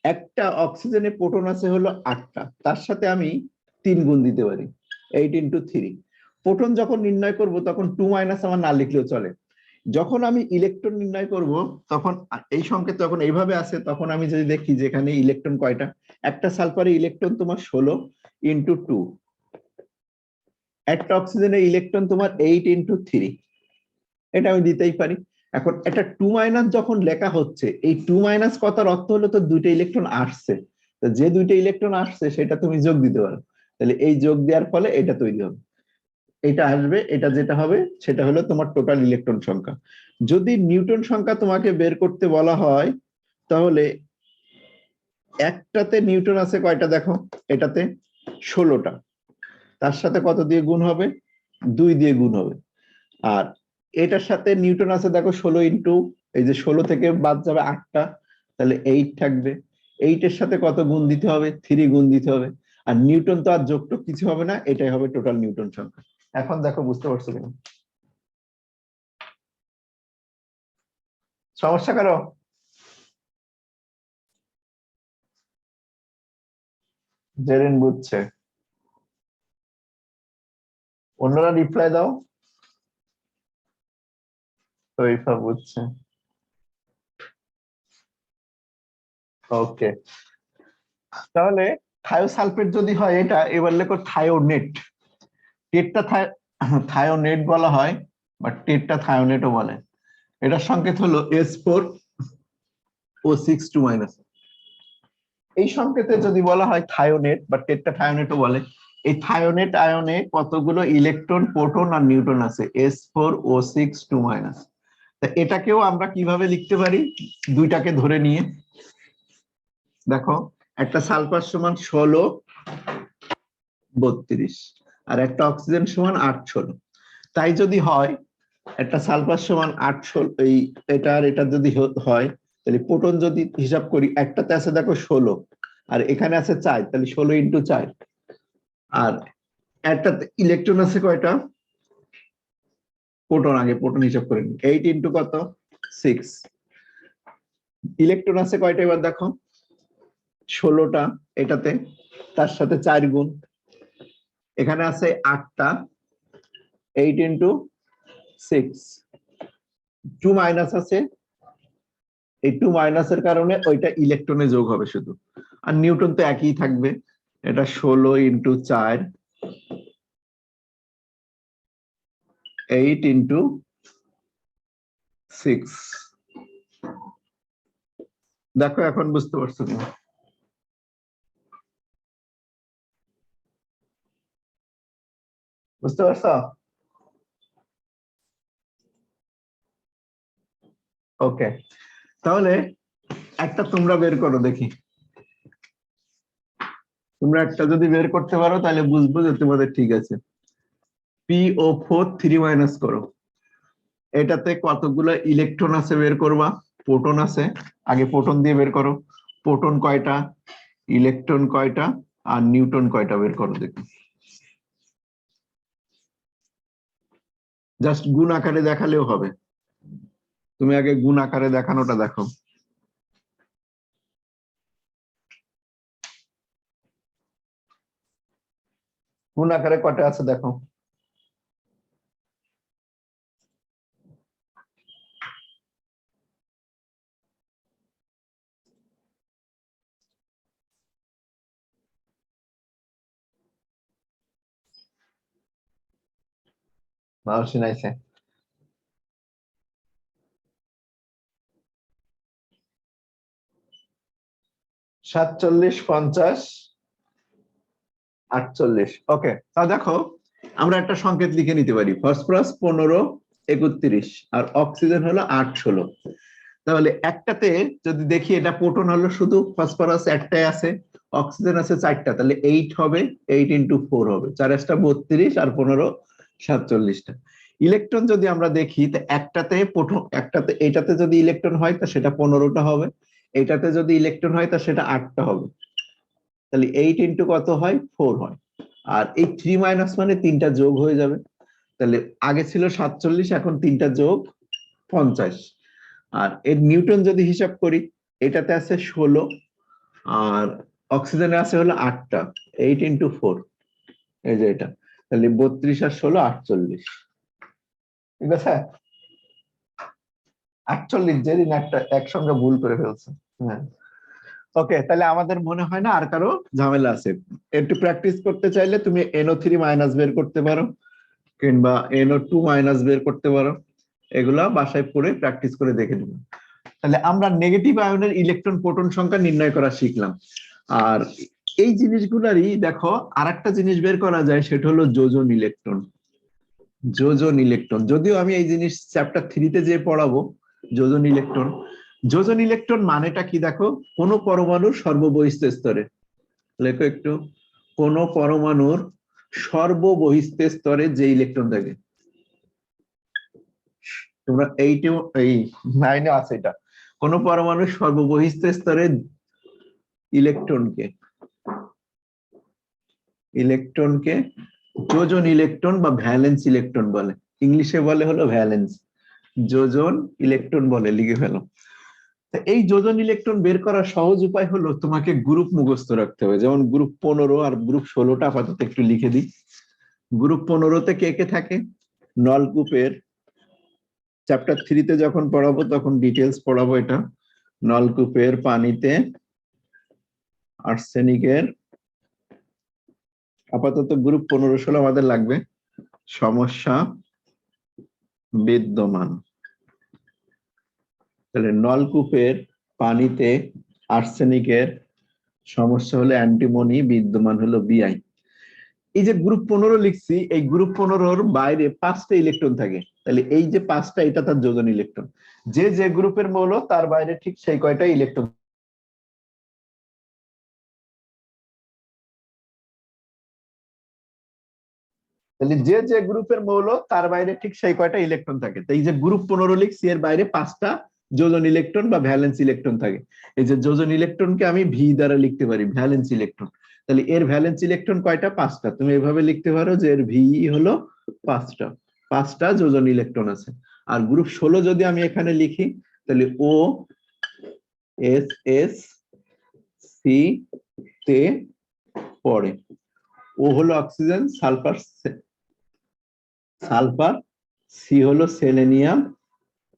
একটা অক্সিজেনে প্রোটন আছে হলো 8টা, তার সাথে আমি 3 গুণ দিতে পারি 8 ইন্টু 3। প্রোটন যখন নির্ণয় করব তখন 2- আমার না লিখলেও চলে। যখন আমি ইলেকট্রন নির্ণয় করব তখন এই সংকেত যখন এইভাবে আসে তখন আমি যদি দেখি যে এখানে ইলেকট্রন কয়টা, একটা সালফারে ইলেকট্রন তোমার 16 ইন্টু 2, একটা অক্সিজেনের ইলেকট্রন তোমার 8 ইন্টু 3, এটা আমি দিতেই পারি। এখন একটা 2 মাইনাস যখন লেখা হচ্ছে, এই 2 মাইনাস কথার অর্থ হলো তো দুইটা ইলেকট্রন আসছে, তো যে দুইটা ইলেকট্রন আসছে সেটা তুমি যোগ দিতে পারো, তাহলে এই যোগ দেওয়ার ফলে এটা তৈরি হবে, এটা আসবে, এটা যেটা হবে সেটা হলো তোমার টোটাল ইলেকট্রন সংখ্যা। যদি নিউটন সংখ্যা তোমাকে বের করতে বলা হয় তাহলে একটাতে নিউটন আছে কয়টা দেখো, এটাতে 16টা, তার সাথে কত দিয়ে গুণ হবে, 2 দিয়ে গুণ হবে। আর এটার সাথে নিউটন আছে দেখো 16 ইন্টু, এই যে 16 থেকে বাদ যাবে 8টা, তাহলে 8 থাকবে, 8 এর সাথে কত গুণ দিতে হবে, 3 গুণ দিতে হবে। আর নিউটন তো আর যোগটোগ কিছু হবে না, এটাই হবে টোটাল নিউটন সংখ্যা। এখন দেখো বুঝতে পারছো কিনা, সমস্যা কারো? জেরিন বুঝছে, অন্যরা রিপ্লাই দাও। তৈফা বুঝছে, ওকে। তাহলে থায়োসালফেট যদি হয় এটা, এবার লেখো থায়োনেট। টেট্টা থায়োনেট বলা হয় বা টেট্টা থায়োনেটও বলে। এটার সংকেত হলো S4O6 2-। এই সংকেতে যদি বলা হয় থায়োনেট বা টেট্টা থায়োনেটও বলে, এই থায়োনেট আয়নে কতগুলো ইলেকট্রন, প্রোটন আর নিউট্রন আছে, S4O6 2-। তা এটাকেও আমরা কিভাবে লিখতে পারি, দুইটাকে ধরে নিয়ে দেখো, একটা সালফার সমান 16 32, আর একটা অক্সিজেন সমান 8 16। তাই যদি হয় একটা সালফার সমান 8 16, এই এটা আর এটা যদি হয়, তাহলে প্রোটন যদি হিসাব করি, একটাতে আছে দেখো 16 আর এখানে আছে 4, তাহলে 16 ইন্টু 4। আর একটাতে ইলেকট্রন আছে কয়টা, প্রোটন, আগে প্রোটন হিসাব করে নি, 8 ইন্টু কত 6। ইলেকট্রন আছে কয়টা এবার দেখো, 16টা এটাতে, তার সাথে 4 গুণ, এখানে আছে 8টা, 8 ইন্টু 6। 2 মাইনাস আছে, এই 2 মাইনাসের কারণে ওইটা ইলেকট্রনে যোগ হবে শুধু, আর নিউটন তো একই থাকবে, এটা 16 ইন্টু 4, 8 ইন্টু 6। দেখো এখন বুঝতে পারছো কিনা, বুঝতে পারছো? ওকে, তাহলে একটা তোমরা বের করো দেখি, তোমরা একটা যদি বের করতে পারো তাহলে বুঝবো যে তোমাদের ঠিক আছে। PO4 3- করো, এটাতে কতগুলো ইলেকট্রন আছে বের করবা, প্রোটন আছে, আগে প্রোটন দিয়ে বের করো, প্রোটন কয়টা, ইলেকট্রন কয়টা, আর নিউটন কয়টা বের করো দেখি। জাস্ট গুণ আকারে দেখালেও হবে, তুমি আগে গুণ আকারে দেখানোটা দেখো। গুণ আকারে কয়টা আছে দেখো। মাউসি নাইছে, 47 50 48। ওকে, তা দেখো আমরা একটা সংকেত লিখে নিতে পারি, ফসফরাস 15 31 আর অক্সিজেন হলো 8 16। তাহলে একটাতে যদি দেখি, এটা প্রোটন হলো শুধু, ফসফরাস একটাই আছে, অক্সিজেন আছে 4টা, তাহলে 8 হবে, 8 ইন্টু 4 হবে, 4 32 আর 15 47টা। ইলেকট্রন যদি আমরা দেখি, তো একটাতে প্রোটন, একটাতে এটাতে যদি ইলেকট্রন হয় তা সেটা 15টা হবে, এটাতে যদি ইলেকট্রন হয় তা সেটা 8টা হবে, তাহলে 8 ইন্টু কত হয় 4 হয়। আর এই 3 মাইনাস মানে 3টা যোগ হয়ে যাবে, তাহলে আগে ছিল 47, এখন 3টা যোগ 50। আর এর নিউটন যদি হিসাব করি, এটাতে আছে 16 আর অক্সিজেনে আছে হলো 8টা, 8 ইন্টু 4, এই যে এটা, তাহলে 32 আর 16 48। ঠিক আছে, 48 যেদিন একটা একসঙ্গে ভুল করে ফেলছে। হ্যাঁ, ওকে, তাহলে আমাদের মনে হয় না আর কারো ঝামেলা আছে। একটু প্র্যাকটিস করতে চাইলে তুমি NO3 মাইনাস বের করতে পারো, কিংবা NO2 মাইনাস বের করতে পারো। এগুলা বাসায় পড়ে প্র্যাকটিস করে দেখে নিব। তাহলে আমরা নেগেটিভ আয়নের ইলেকট্রন প্রোটন সংখ্যা নির্ণয় করা শিখলাম। আর এই জিনিসগুলারই দেখো আরেকটা জিনিস বের করা যায়, সেটা হলো যোজন ইলেকট্রন। যোজন ইলেকট্রন, যদিও আমি এই জিনিস চ্যাপ্টার 3-তে যে পড়াবো যোজন ইলেকট্রন। যোজন ইলেকট্রন মানেটা কি দেখো, কোন পরমাণুর সর্ববহিস্থ স্তরে, লেখো একটু, কোন পরমাণুর সর্ববহিস্থ স্তরে যে ইলেকট্রন থাকে। তোমরা এই 9-এ আছে এটা, কোন পরমাণুর সর্ববহিস্থ স্তরে ইলেকট্রনকে যোজন ইলেকট্রন বা ভ্যালেন্স ইলেকট্রন বলে। ইংলিশে বলে হলো ভ্যালেন্স, যোজন ইলেকট্রন বলে, লিখে ফেলো। এই যোজন ইলেকট্রন বের করার সহজ উপায় হলো তোমাকে গ্রুপ মুখস্থ রাখতে হবে। যেমন গ্রুপ 15 আর গ্রুপ 16টা আপাতত একটু লিখে দিই। গ্রুপ 15-তে কে কে থাকে? নলকূপের, চ্যাপ্টার 3-তে যখন পড়াবো তখন ডিটেলস পড়াবো এটা। নলকূপের পানিতে আর্সেনিকের, আপাতত গ্রুপ 15-16 আমাদের লাগবে, সমস্যা বিদ্যমান। তাহলে নলকূপের পানিতে আর্সেনিকের সমস্যা হলো অ্যান্টিমনি, বিদ্যমান হলো বিআই। এই যে গ্রুপ 15 লিখছি, এই গ্রুপ 15-র বাইরে 5টা ইলেকট্রন থাকে। তাহলে এই যে 5টা, এটা তার যোজন ইলেকট্রন। যে যে গ্রুপের মৌল তার বাইরে ঠিক সেই কয়টা ইলেকট্রন। তাহলে যে যে গ্রুপের মৌল তার বাইরে ঠিক সেই কয়টা ইলেকট্রন থাকে। তো এই যে গ্রুপ 15 লিখছি, এর বাইরে 5টা যোজন ইলেকট্রন বা ভ্যালেন্স ইলেকট্রন থাকে। এই যে যোজন ইলেকট্রনকে আমি ভি দ্বারা লিখতে পারি, ভ্যালেন্স ইলেকট্রন। তাহলে এর ভ্যালেন্স ইলেকট্রন কয়টা? 5টা। তুমি এভাবে লিখতে পারো যে এর ভি হলো 5টা, 5টা যোজন ইলেকট্রন আছে। আর গ্রুপ 16 যদি আমি এখানে লিখি, তাহলে ও এস এস সি তে পড়ে। ও হলো অক্সিজেন, সালফার, সি হলো সেলেনিয়াম,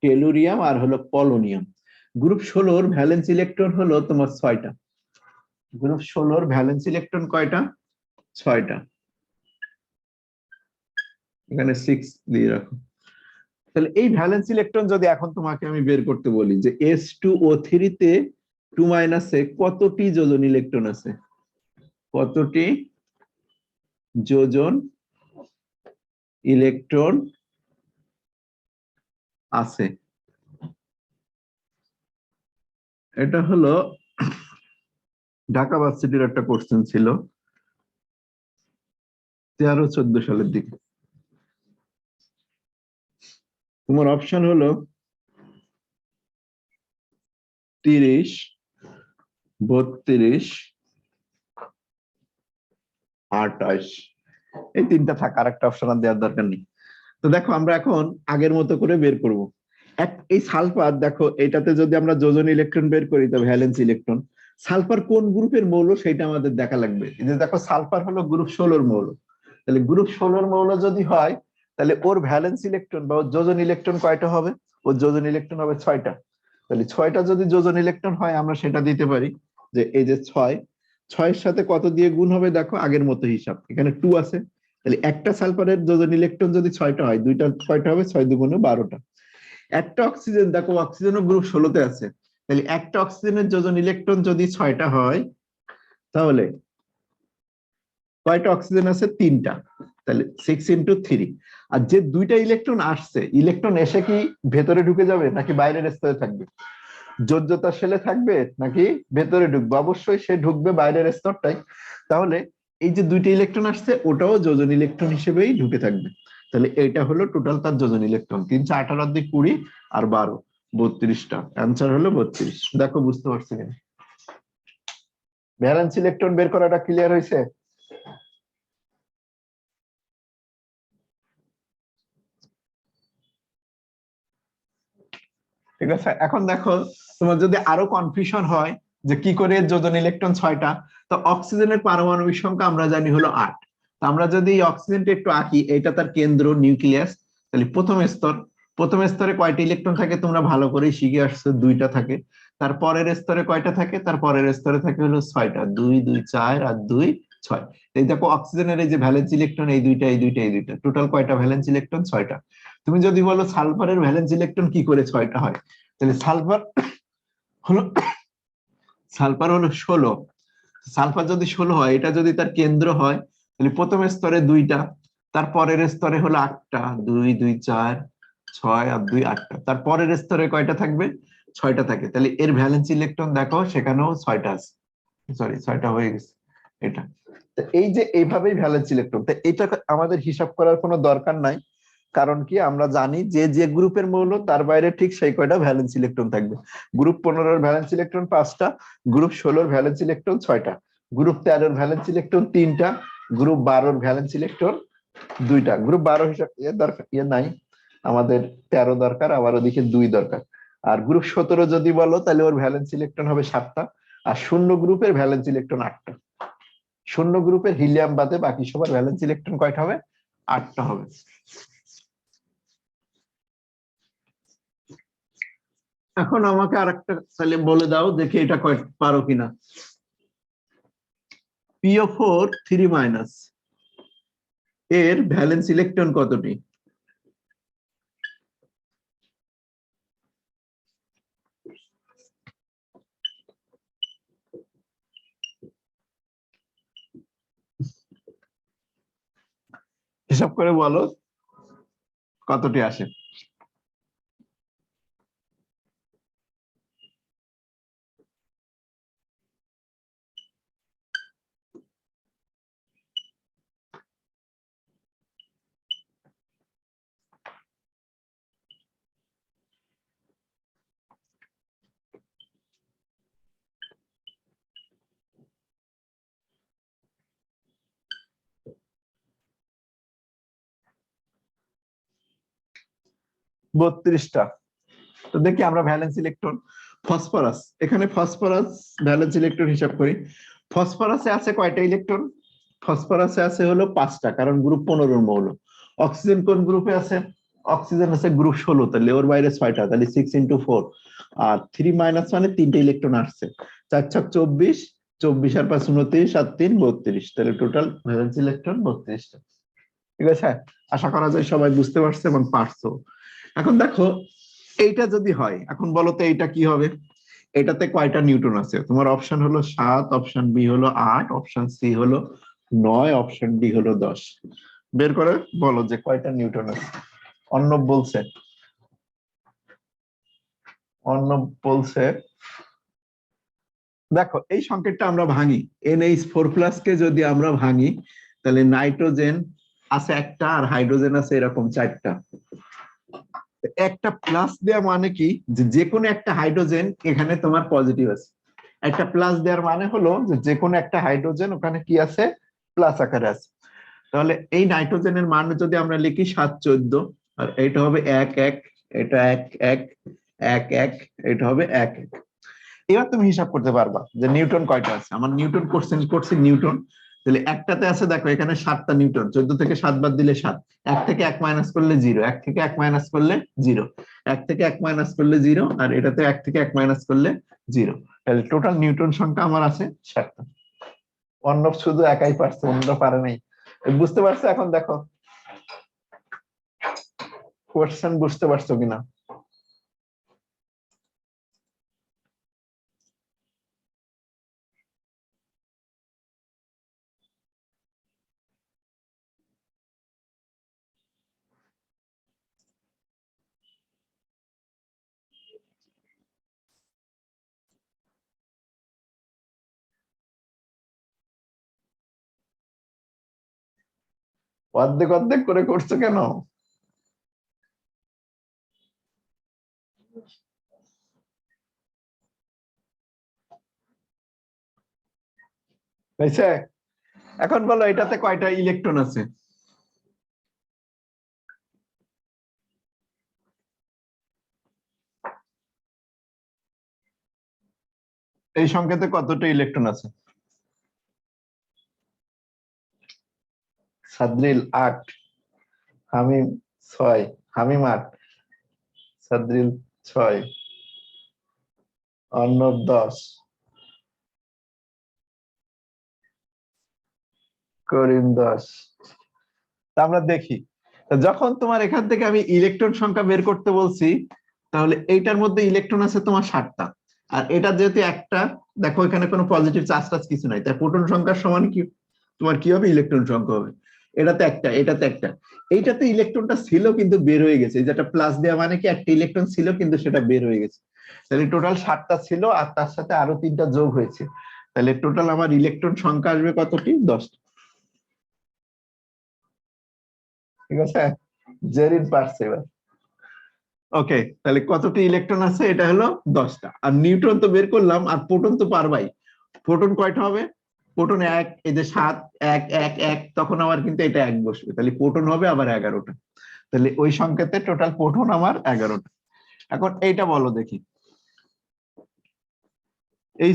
টেলুরিয়াম, আর হলো পলোনিয়াম। গ্রুপ 16-র ভ্যালেন্স ইলেকট্রন হলো তোমার 6টা। গ্রুপ 16-র ভ্যালেন্স ইলেকট্রন কয়টা? 6টা। এখানে 6 দিয়ে রাখো। তাহলে এই ভ্যালেন্স ইলেকট্রন যদি এখন তোমাকে আমি বের করতে বলি যে H2O3 তে 2 কতটি যোজন ইলেকট্রন আছে, কতটি যোজন ইলেকট্রন আছে, এটা হলো ঢাকা ভার্সিটির একটা কোশ্চেন ছিল 13-14 সালের দিকে। তোমার অপশন হলো 30, 32, 28। এই 3টা থাক, আর একটা অপশন আর দেওয়ার দরকার নেই। তো দেখো আমরা এখন আগের মতো করে বের করব। এই সালফার, দেখো এটাতে যদি আমরা যোজন ইলেকট্রন বের করি তো ভ্যালেন্স ইলেকট্রন, সালফার কোন গ্রুপের মৌল সেটা আমাদের দেখা লাগবে। এই যে দেখো সালফার হলো গ্রুপ 16-র মৌল। তাহলে গ্রুপ 16-র মৌল যদি হয়, তাহলে ওর ভ্যালেন্স ইলেকট্রন বা ওর যোজন ইলেকট্রন কয়টা হবে? ওর যোজন ইলেকট্রন হবে 6টা। তাহলে 6টা যদি যোজন ইলেকট্রন হয়, আমরা সেটা দিতে পারি যে এই যে 6-6-এর সাথে কত দিয়ে গুণ হবে, দেখো আগের মতো হিসাব, এখানে 2 আছে। তাহলে একটা সালফারের যোজন ইলেকট্রন যদি 6টা হয়, দুইটা কয়টা হবে? 6 দুগুণে 12টা। একটা অক্সিজেন, দেখো অক্সিজেনও গ্রুপ 16-তে আছে। তাহলে একটা অক্সিজেনের যোজন ইলেকট্রন যদি 6টা হয়, তাহলে কয়টা অক্সিজেন আছে? 3টা। তাহলে 6 × 3। আর যে দুইটা ইলেকট্রন আসছে, ইলেকট্রন এসে কি ভেতরে ঢুকে যাবে নাকি বাইরের স্তরে থাকবে? যোজ্যতা সেলে থাকবে নাকি ভেতরে ঢুকবে? অবশ্যই সে ঢুকবে বাইরের স্তরটাই। তাহলে এই যে দুইটা ইলেকট্রন আসছে, ওটাও যোজন ইলেকট্রন হিসেবেই ঢুকে থাকবে। তাহলে এটা হলো টোটাল তার যোজন ইলেকট্রন। 3 × 8 = 20 আর 12 32টা। অ্যান্সার হলো 32। দেখো বুঝতে পারছি কিনা? ভ্যালেন্স ইলেকট্রন বের করাটা ক্লিয়ার হয়েছে? ঠিক আছে, এখন দেখো তোমার যদি আরো কনফিউশন হয় যে কি করে যোজন ইলেকট্রন 6টা, তো অক্সিজেনের পারমাণবিক সংখ্যা আমরা জানি হলো 8। তো আমরা যদি এই অক্সিজেনটা একটু আঁকি, এটা তার কেন্দ্র, নিউক্লিয়াস। তাহলে প্রথম স্তর, প্রথম স্তরে কয়টা ইলেকট্রন থাকে তোমরা ভালো করেই শিখে আসছো, দুইটা থাকে। তারপরের স্তরে কয়টা থাকে, তারপরের স্তরে থাকে হলো ছয়টা, 2 2 4 আর 2 6। এই দেখো অক্সিজেনের এই যে ভ্যালেন্স ইলেকট্রন এই দুইটা এই দুইটা এই দুইটা, টোটাল কয়টা ভ্যালেন্স ইলেকট্রন? ছয়টা। তুমি যদি বলো সালফারের ভ্যালেন্স ইলেকট্রন কি করে ছয়টা হয়, তাহলে হলো সালফার হলো 16। সালফার যদি 16 হয়, এটা যদি তার কেন্দ্র হয়, তাহলে প্রথম স্তরে দুইটা, তারপরের স্তরে হলো 8টা, 2 2 4 6 আর 2 8টা, তারপরের স্তরে কয়টা থাকবে? 6টা থাকে। তাহলে এর ভ্যালেন্স ইলেকট্রন দেখো সেখানেও 6টা আছে, সরি 6টা হয়ে গেছে এটা। তো এই যে এইভাবেই ভ্যালেন্স ইলেকট্রন, তো এটা আমাদের হিসাব করার কোনো দরকার নাই। কারণ কি আমরা জানি যে যে গ্রুপের মৌল তার বাইরে ঠিক সেই কয়টা ভ্যালেন্স ইলেকট্রন থাকবে। গ্রুপ 15 ভ্যালেন্স ইলেকট্রন 5টা, গ্রুপ 16 ভ্যালেন্স ইলেকট্রন 6টা, গ্রুপ 13 ভ্যালেন্স ইলেকট্রন 3টা, গ্রুপ 12 ভ্যালেন্স ইলেকট্রন 2টা। গ্রুপ 12 হিসাব দরকার নাই আমাদের, 13 দরকার, আবার ওদিকে 2 দরকার। আর গ্রুপ 17 যদি বলো তাহলে ওর ভ্যালেন্স ইলেকট্রন হবে 7টা, আর শূন্য গ্রুপের ভ্যালেন্স ইলেকট্রন 8টা। শূন্য গ্রুপের হিলিয়াম বাদে বাকি সবার ভ্যালেন্স ইলেকট্রন কয়টা হবে? 8টা হবে। এখন আমাকে আরেকটা তাহলে বলে দাও দেখি এটা পারো কিনা। PO4 3- এর ভ্যালেন্স ইলেকট্রন কতটি? হিসাব করে বলো কতটি আসে। 32টা। তো দেখি আমরা ভ্যালেন্স ইলেকট্রন, ফসফরাস, এখানে ফসফরাস ভ্যালেন্স ইলেকট্রন হিসাব করি। ফসফরাসে আছে কয়টা ইলেকট্রন? ফসফরাসে আছে হলো 5টা, কারণ গ্রুপ 15 মৌল। অক্সিজেন কোন গ্রুপে আছে? অক্সিজেন আছে গ্রুপ 16, তাহলে ওর বাইরে 6টা, তাহলে 6 × 4। আর 3- মানে 3টে ইলেকট্রন আসছে, 4 4 24, 24 আর 5 29 আর 3 32, তাহলে টোটাল ভ্যালেন্স ইলেকট্রন 32টা। ঠিক আছে, আশা করা যায় সবাই বুঝতে পারছে এবং পারছো। এখন দেখো এইটা যদি হয়, এখন বলো তো এইটা কি হবে? এটাতে কয়টা নিউটন আছে? তোমার অপশন হলো 7, অপশন বি হলো 8, অপশন সি হলো 9, অপশন ডি হলো 10। বের করে বলো যে কয়টা নিউটন আছে। অর্ণব বলছে, অর্ণব বলছে দেখো এই সংকেতটা আমরা ভাঙি, NH4+ কে যদি আমরা ভাঙি, তাহলে নাইট্রোজেন আছে একটা আর হাইড্রোজেন আছে এরকম 4টা। একটা প্লাস দেওয়া মানে কি, যে যে কোনো একটা হাইড্রোজেন এখানে তোমার পজিটিভ আছে। একটা প্লাস দেওয়ার মানে হলো যে যে কোনো একটা হাইড্রোজেন ওখানে কি আছে? প্লাস আকারে আছে। তাহলে এই নাইট্রোজেনের মান যদি আমরা লিখি 7 14, আর এটা হবে 1 1, এটা 1 1 1 1, এটা হবে 1 1। এবার তুমি হিসাব করতে পারবা যে নিউটন কয়টা আছে। আমার নিউটন করছি নিউটন, তাহলে একটাতে আছে দেখো এখানে 7টা নিউটন, 14 থেকে 7 বাদ দিলে 7, 1 থেকে 1 মাইনাস করলে 0, 1 থেকে 1 মাইনাস করলে 0, 1 থেকে 1 মাইনাস করলে 0, আর এটাতে 1 থেকে 1 মাইনাস করলে 0। তাহলে টোটাল নিউটন সংখ্যা আমার আছে 7টা। অর্ণব শুধু একাই পারছে, অন্যরা পারে নাই। বুঝতে পারছো? এখন দেখো কোশ্চেন বুঝতে পারছো কিনা। অর্ধেক অর্ধেক করে করছো কেন? হয়েছে? এখন বলো এটাতে কয়টা ইলেকট্রন আছে? এই সংখ্যাতে কতটা ইলেকট্রন আছে? সাদরিল 8, হামিম 6, হামিম 8, সাদরিল 6, অর্ণব 10, করিম 10। আমরা দেখি যখন তোমার এখান থেকে আমি ইলেকট্রন সংখ্যা বের করতে বলছি, তাহলে এইটার মধ্যে ইলেকট্রন আছে তোমার 60টা, আর এটা যেহেতু একটা, দেখো এখানে কোনো পজিটিভ চার্জ টার্জ কিছু নাই, তাই প্রোটন সংখ্যার সমান কি তোমার কি হবে, ইলেকট্রন সংখ্যা হবে। এটাতে একটা, এটাতে একটা, এইটাতে ইলেকট্রনটা ছিল কিন্তু বের হয়ে গেছে, যেটা প্লাস দেওয়া মানে কি একটা ইলেকট্রন ছিল কিন্তু সেটা বের হয়ে গেছে। তাহলে টোটাল 60টা ছিল আর তার সাথে আরো 3টা যোগ হয়েছে, তাহলে টোটাল আমার ইলেকট্রন সংখ্যা আসবে কতটি, 10টা। ঠিক আছে, জেরিন পারছে এবার। ওকে, তাহলে কতটি ইলেকট্রন আছে, এটা হলো 10টা। আর নিউট্রন তো বের করলাম, আর প্রোটন তো পারবাই। প্রোটন কয়টা হবে, প্রোটন 1, এই যে 7, 1 1 1, তখন আবার কিন্তু এটা 1 বসবে, তাহলে প্রোটন হবে আবার 11টা। তাহলে ওই সংকেতে টোটাল প্রোটন আমার 11টা। এখন এইটা বলো দেখি,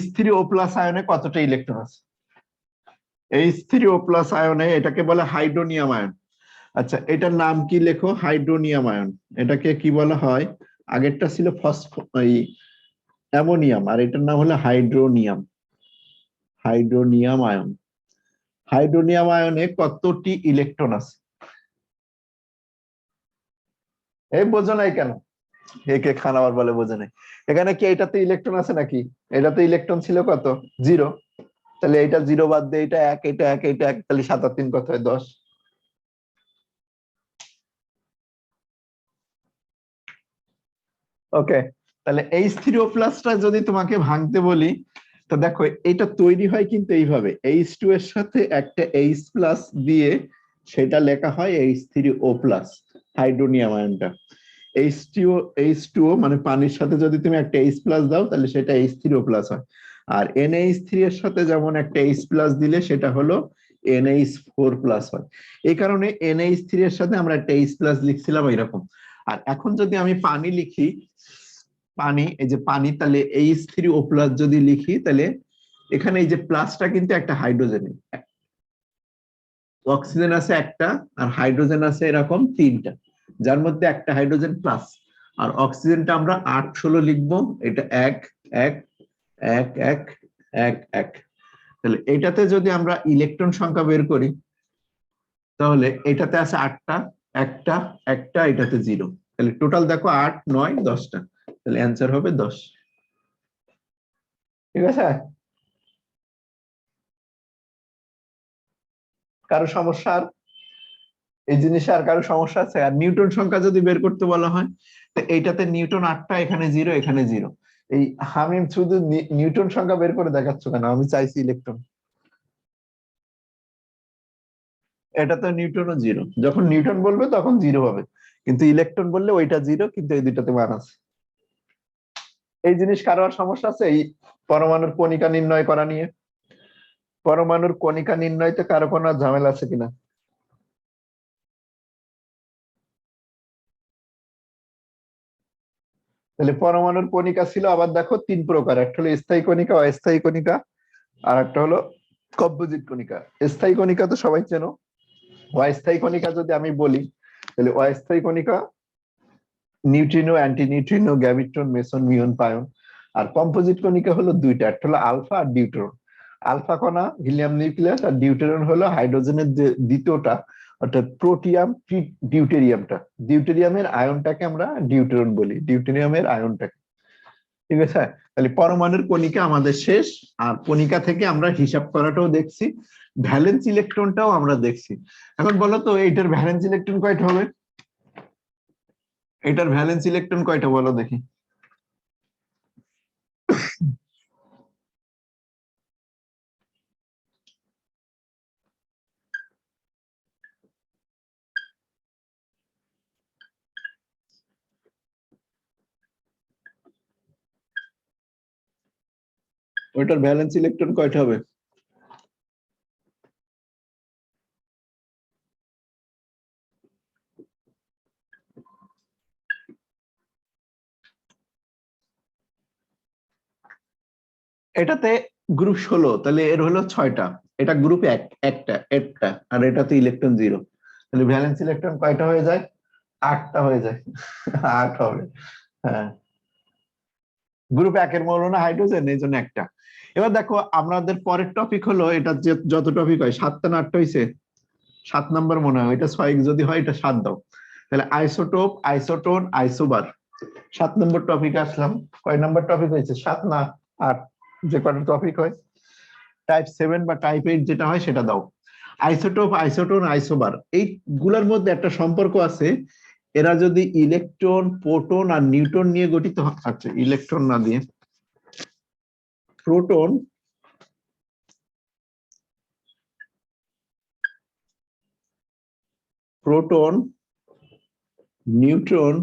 H3O+ আয়নে কতটা ইলেকট্রন আছে। H3O+ আয়নে, এটাকে বলে হাইড্রোনিয়াম আয়ন। আচ্ছা, এটার নাম কি লেখো, হাইড্রোনিয়াম আয়ন। এটাকে কি বলা হয়, আগেরটা ছিল অ্যামোনিয়াম, আর এটার নাম হলো হাইড্রোনিয়াম, হাইড্রোনিয়াম আয়ন। হাইড্রোনিয়াম আয়নে কতটি ইলেকট্রন আছে, এই বোঝো নাই কেন, একে খানাবার বলে বোঝে নাই। এখানে কি এটাতে ইলেকট্রন আছে নাকি, এটাতে ইলেকট্রন ছিল কত, 0, তাহলে এটা 0 বাদ দিয়ে এটা 1, এটা 1, এটা 1, তাহলে 7 আর 3 কত হয়, 10। ওকে, তাহলে H3O+টা যদি তোমাকে ভাঙতে বলি, তো দেখো এটা তৈরি হয় কিন্তু এইভাবে, H2 এর সাথে একটা H+ দিয়ে সেটা লেখা হয় H3O+, হাইড্রোনিয়াম আয়নটা। H2O মানে পানির সাথে যদি তুমি একটা H+ দাও তাহলে সেটা H3O+ হয়। আর NH3 এর সাথে যেমন একটা H+ দিলে সেটা হলো NH4+ হয়। এই কারণে NH3 এর সাথে আমরা একটা H+ লিখছিলাম এরকম। আর এখন যদি আমি পানি লিখি, পানি, এই যে পানি, তাহলে H3O+ যদি লিখি, তাহলে এখানে এই যে প্লাসটা কিন্তু একটা হাইড্রোজেন, অক্সিজেন আছে একটা, আর হাইড্রোজেন আছে এরকম 3টা, যার মধ্যে একটা হাইড্রোজেন প্লাস। আর অক্সিজেনটা আমরা 8 16 লিখবো, এটা 1 1 1 1 1 1। তাহলে এটাতে যদি আমরা ইলেকট্রন সংখ্যা বের করি, তাহলে এটাতে আছে 8টা, একটা একটা, এটাতে 0, তাহলে টোটাল দেখো 8 9 10টা, তাহলে অ্যান্সার হবে 10। ঠিক আছে, কারো সমস্যা, এই জিনিসে আর কারো সমস্যা আছে। আর নিউটন সংখ্যা যদি বের করতে বলা হয়, তো এইটাতে নিউটন 8টা, এখানে 0, এখানে 0। এই হামিম শুধু নিউটন সংখ্যা বের করে দেখাচ্ছ কেন, আমি চাইছি ইলেকট্রন। এটা তো নিউটনও 0, যখন নিউটন বলবে তখন 0 হবে, কিন্তু ইলেকট্রন বললে ওইটা 0, কিন্তু এই দুইটাতে মান আছে। এই জিনিস কারো আর সমস্যা আছে, এই পরমাণুর কণিকা নির্ণয় করা নিয়ে, পরমাণুর কণিকা নির্ণয়তে কারো কোনো ঝামেলা আছে কিনা। তাহলে পরমাণুর কণিকা ছিল আবার দেখো 3 প্রকার, একটা হলো স্থায়ী কণিকা, অস্থায়ী কণিকা, আর একটা হলো কম্পোজিট কণিকা। স্থায়ী কণিকা তো সবাই চেনো। অস্থায়ী কণিকা যদি আমি বলি, তাহলে অস্থায়ী কণিকা neutrino, anti neutrino, graviton, meson, muon, pion. আর কম্পোজিট কণিকা হলো দুইটা, একটা হলো আলফা আর ডিউটেরন। আলফা কণা হিলিয়াম নিউক্লিয়াস, আর ডিউটেরন হলো হাইড্রোজেনের দ্বিতীয়টা, অর্থাৎ প্রোটিয়াম ডিউটেরিয়ামটা। ডিউটেরিয়ামের আয়নটাকে আমরা ডিউটেরন বলি, ডিউটেরিয়ামের আয়নটাকে। ঠিক আছে, তাহলে পরমাণুর কণিকা আমাদের শেষ। আর কণিকা থেকে আমরা হিসাব করাটাও দেখছি, ভ্যালেন্স ইলেকট্রনটাও আমরা দেখছি। এখন বলো তো এইটার ভ্যালেন্স ইলেকট্রন কয়টা হবে, এটার ভ্যালেন্স ইলেকট্রন কয়টা বলো দেখি। ওইটার ভ্যালেন্স ইলেকট্রন কয়টা হবে, এটাতে গ্রুপ 16, তাহলে এর হলো 6টা, এটা গ্রুপ একটা একটা, আর এটাতে ইলেকট্রন 0, তাহলে ভ্যালেন্স ইলেকট্রন কয়টা হয়ে যায়, 8টা হয়ে যায়, 8 হবে। হ্যাঁ, গ্রুপ 1-এর মৌল না হাইড্রোজেন, এই জন্য একটা। এবার দেখো আমাদের পরের টপিক হলো, এটা যত টপিক হয় 7টা না 8টা হয়েছে, 7 নাম্বার মনে হয়, এটা 6 যদি হয় এটা 7 দাও। তাহলে আইসোটোপ, আইসোটোন, আইসোবার, 7 নম্বর টপিক আসলাম। কয় নাম্বার টপিক হয়েছে, 7 না 8, যে কয়টা টপিক হয়। টাইপ 7 বা টাইপ 8 যেটা হয় সেটা দাও। আইসোটোপ, আইসোটোন, আইসোবার, এই গুলার মধ্যে একটা সম্পর্ক আছে। এরা যদি ইলেকট্রন, প্রোটন আর নিউট্রন নিয়ে গঠিত হয়, আচ্ছা ইলেকট্রন না দিয়ে প্রোটন, প্রোটন, নিউট্রন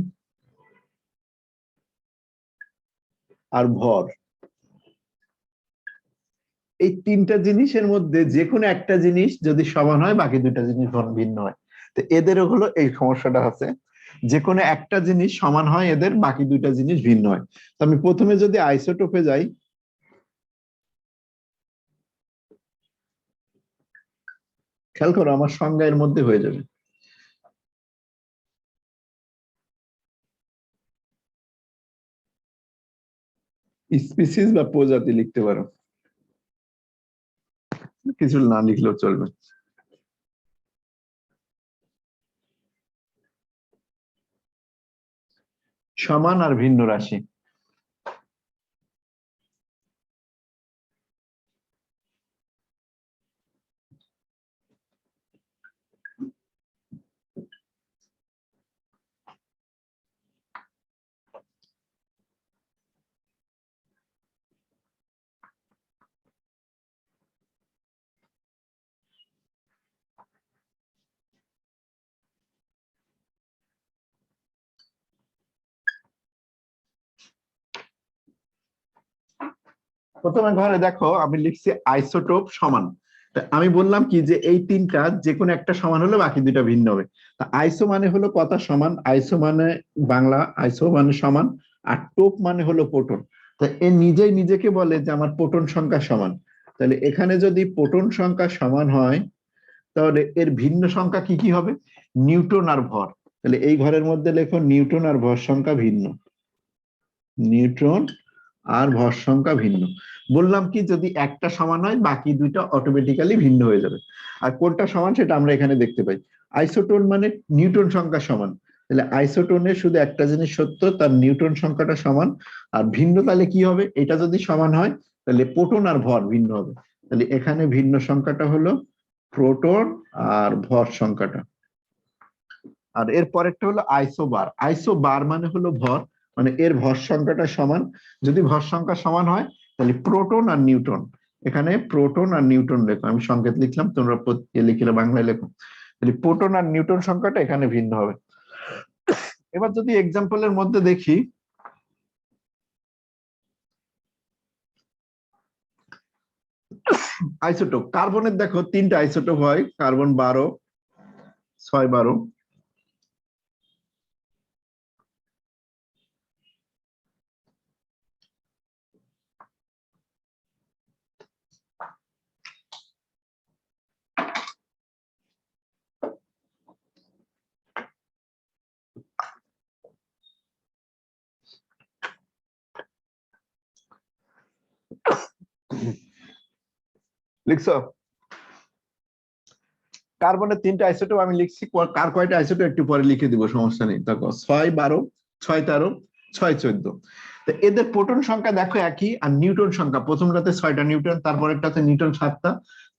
আর ভর, এই তিনটা জিনিসের মধ্যে যে কোনো একটা জিনিস যদি সমান হয় বাকি দুইটা জিনিস ভিন্ন হয়। তো এদেরও হলো এই সমস্যাটা আছে, যে কোনো একটা জিনিস সমান হয় এদের, বাকি দুইটা জিনিস ভিন্ন হয়। তো আমি প্রথমে যদি আইসোটোপে যাই, খেয়াল করো আমার সংজ্ঞা এর মধ্যে হয়ে যাবে। স্পিসিস বা প্রজাতি লিখতে পারো, কিছু না লিখলেও চলবে। সমান আর ভিন্ন রাশি, প্রথমে ঘরে দেখো আমি লিখছি আইসোটোপ সমান। তা আমি বললাম কি যে এই তিনটা যে কোনো একটা সমান হলে বাকি দুইটা ভিন্ন হবে। তা আইসো মানে হলো কথা সমান, আইসো মানে বাংলা আইসো মানে সমান, আর টোপ মানে হলো প্রোটন। তা এ নিজেই নিজেকে বলে যে আমার প্রোটন সংখ্যা সমান। তাহলে এখানে যদি প্রোটন সংখ্যা সমান হয় তাহলে এর ভিন্ন সংখ্যা কি কি হবে, নিউটন আর ভর। তাহলে এই ঘরের মধ্যে লেখো নিউটন আর ভর সংখ্যা ভিন্ন, নিউট্রন আর ভর সংখ্যা ভিন্ন। বললাম কি যদি একটা সমান হয় বাকি দুইটা অটোমেটিক্যালি ভিন্ন হয়ে যাবে। আর কোনটা সমান সেটা আমরা এখানে দেখতে পাই, আইসোটোন মানে নিউটন সংখ্যা সমান। তাহলে আইসোটোনের শুধু একটা জিনিস সত্য, তার নিউটন সংখ্যাটা সমান। আর ভিন্ন তাহলে কি হবে, এটা যদি সমান হয় তাহলে প্রোটন আর ভর ভিন্ন হবে। তাহলে এখানে ভিন্ন সংখ্যাটা হলো প্রোটন আর ভর সংখ্যাটা। আর এর পরেরটা হলো আইসোবার, আইসোবার মানে হলো ভর, মানে এর ভর সংখ্যাটা সমান। যদি ভর সংখ্যা সমান হয় তাহলে প্রোটন আর নিউট্রন, এখানে প্রোটন আর নিউট্রন লেখো, আমি সংকেত লিখলাম তোমরা লিখলে বাংলায় লেখো। তাহলে প্রোটন আর নিউট্রন সংখ্যাটা এখানে ভিন্ন হবে। এবার যদি এক্সাম্পলের মধ্যে দেখি, আইসোটোপ কার্বনের দেখো 3টা আইসোটোপ হয়, কার্বন 12, 6, 12। লিখছো কার্বনের 3টা আইসোটোপ আমি লিখছি, কার কয়টা আইসোটোপ একটু পরে লিখে দিব, সমস্যা নেই। দেখো 6, 12, 6, 13, 6, 14। তো এদের প্রোটন সংখ্যা দেখো একই, আর নিউটন সংখ্যা প্রথমটাতে 6টা নিউটন, তারপরেরটাতে নিউটন 7টা,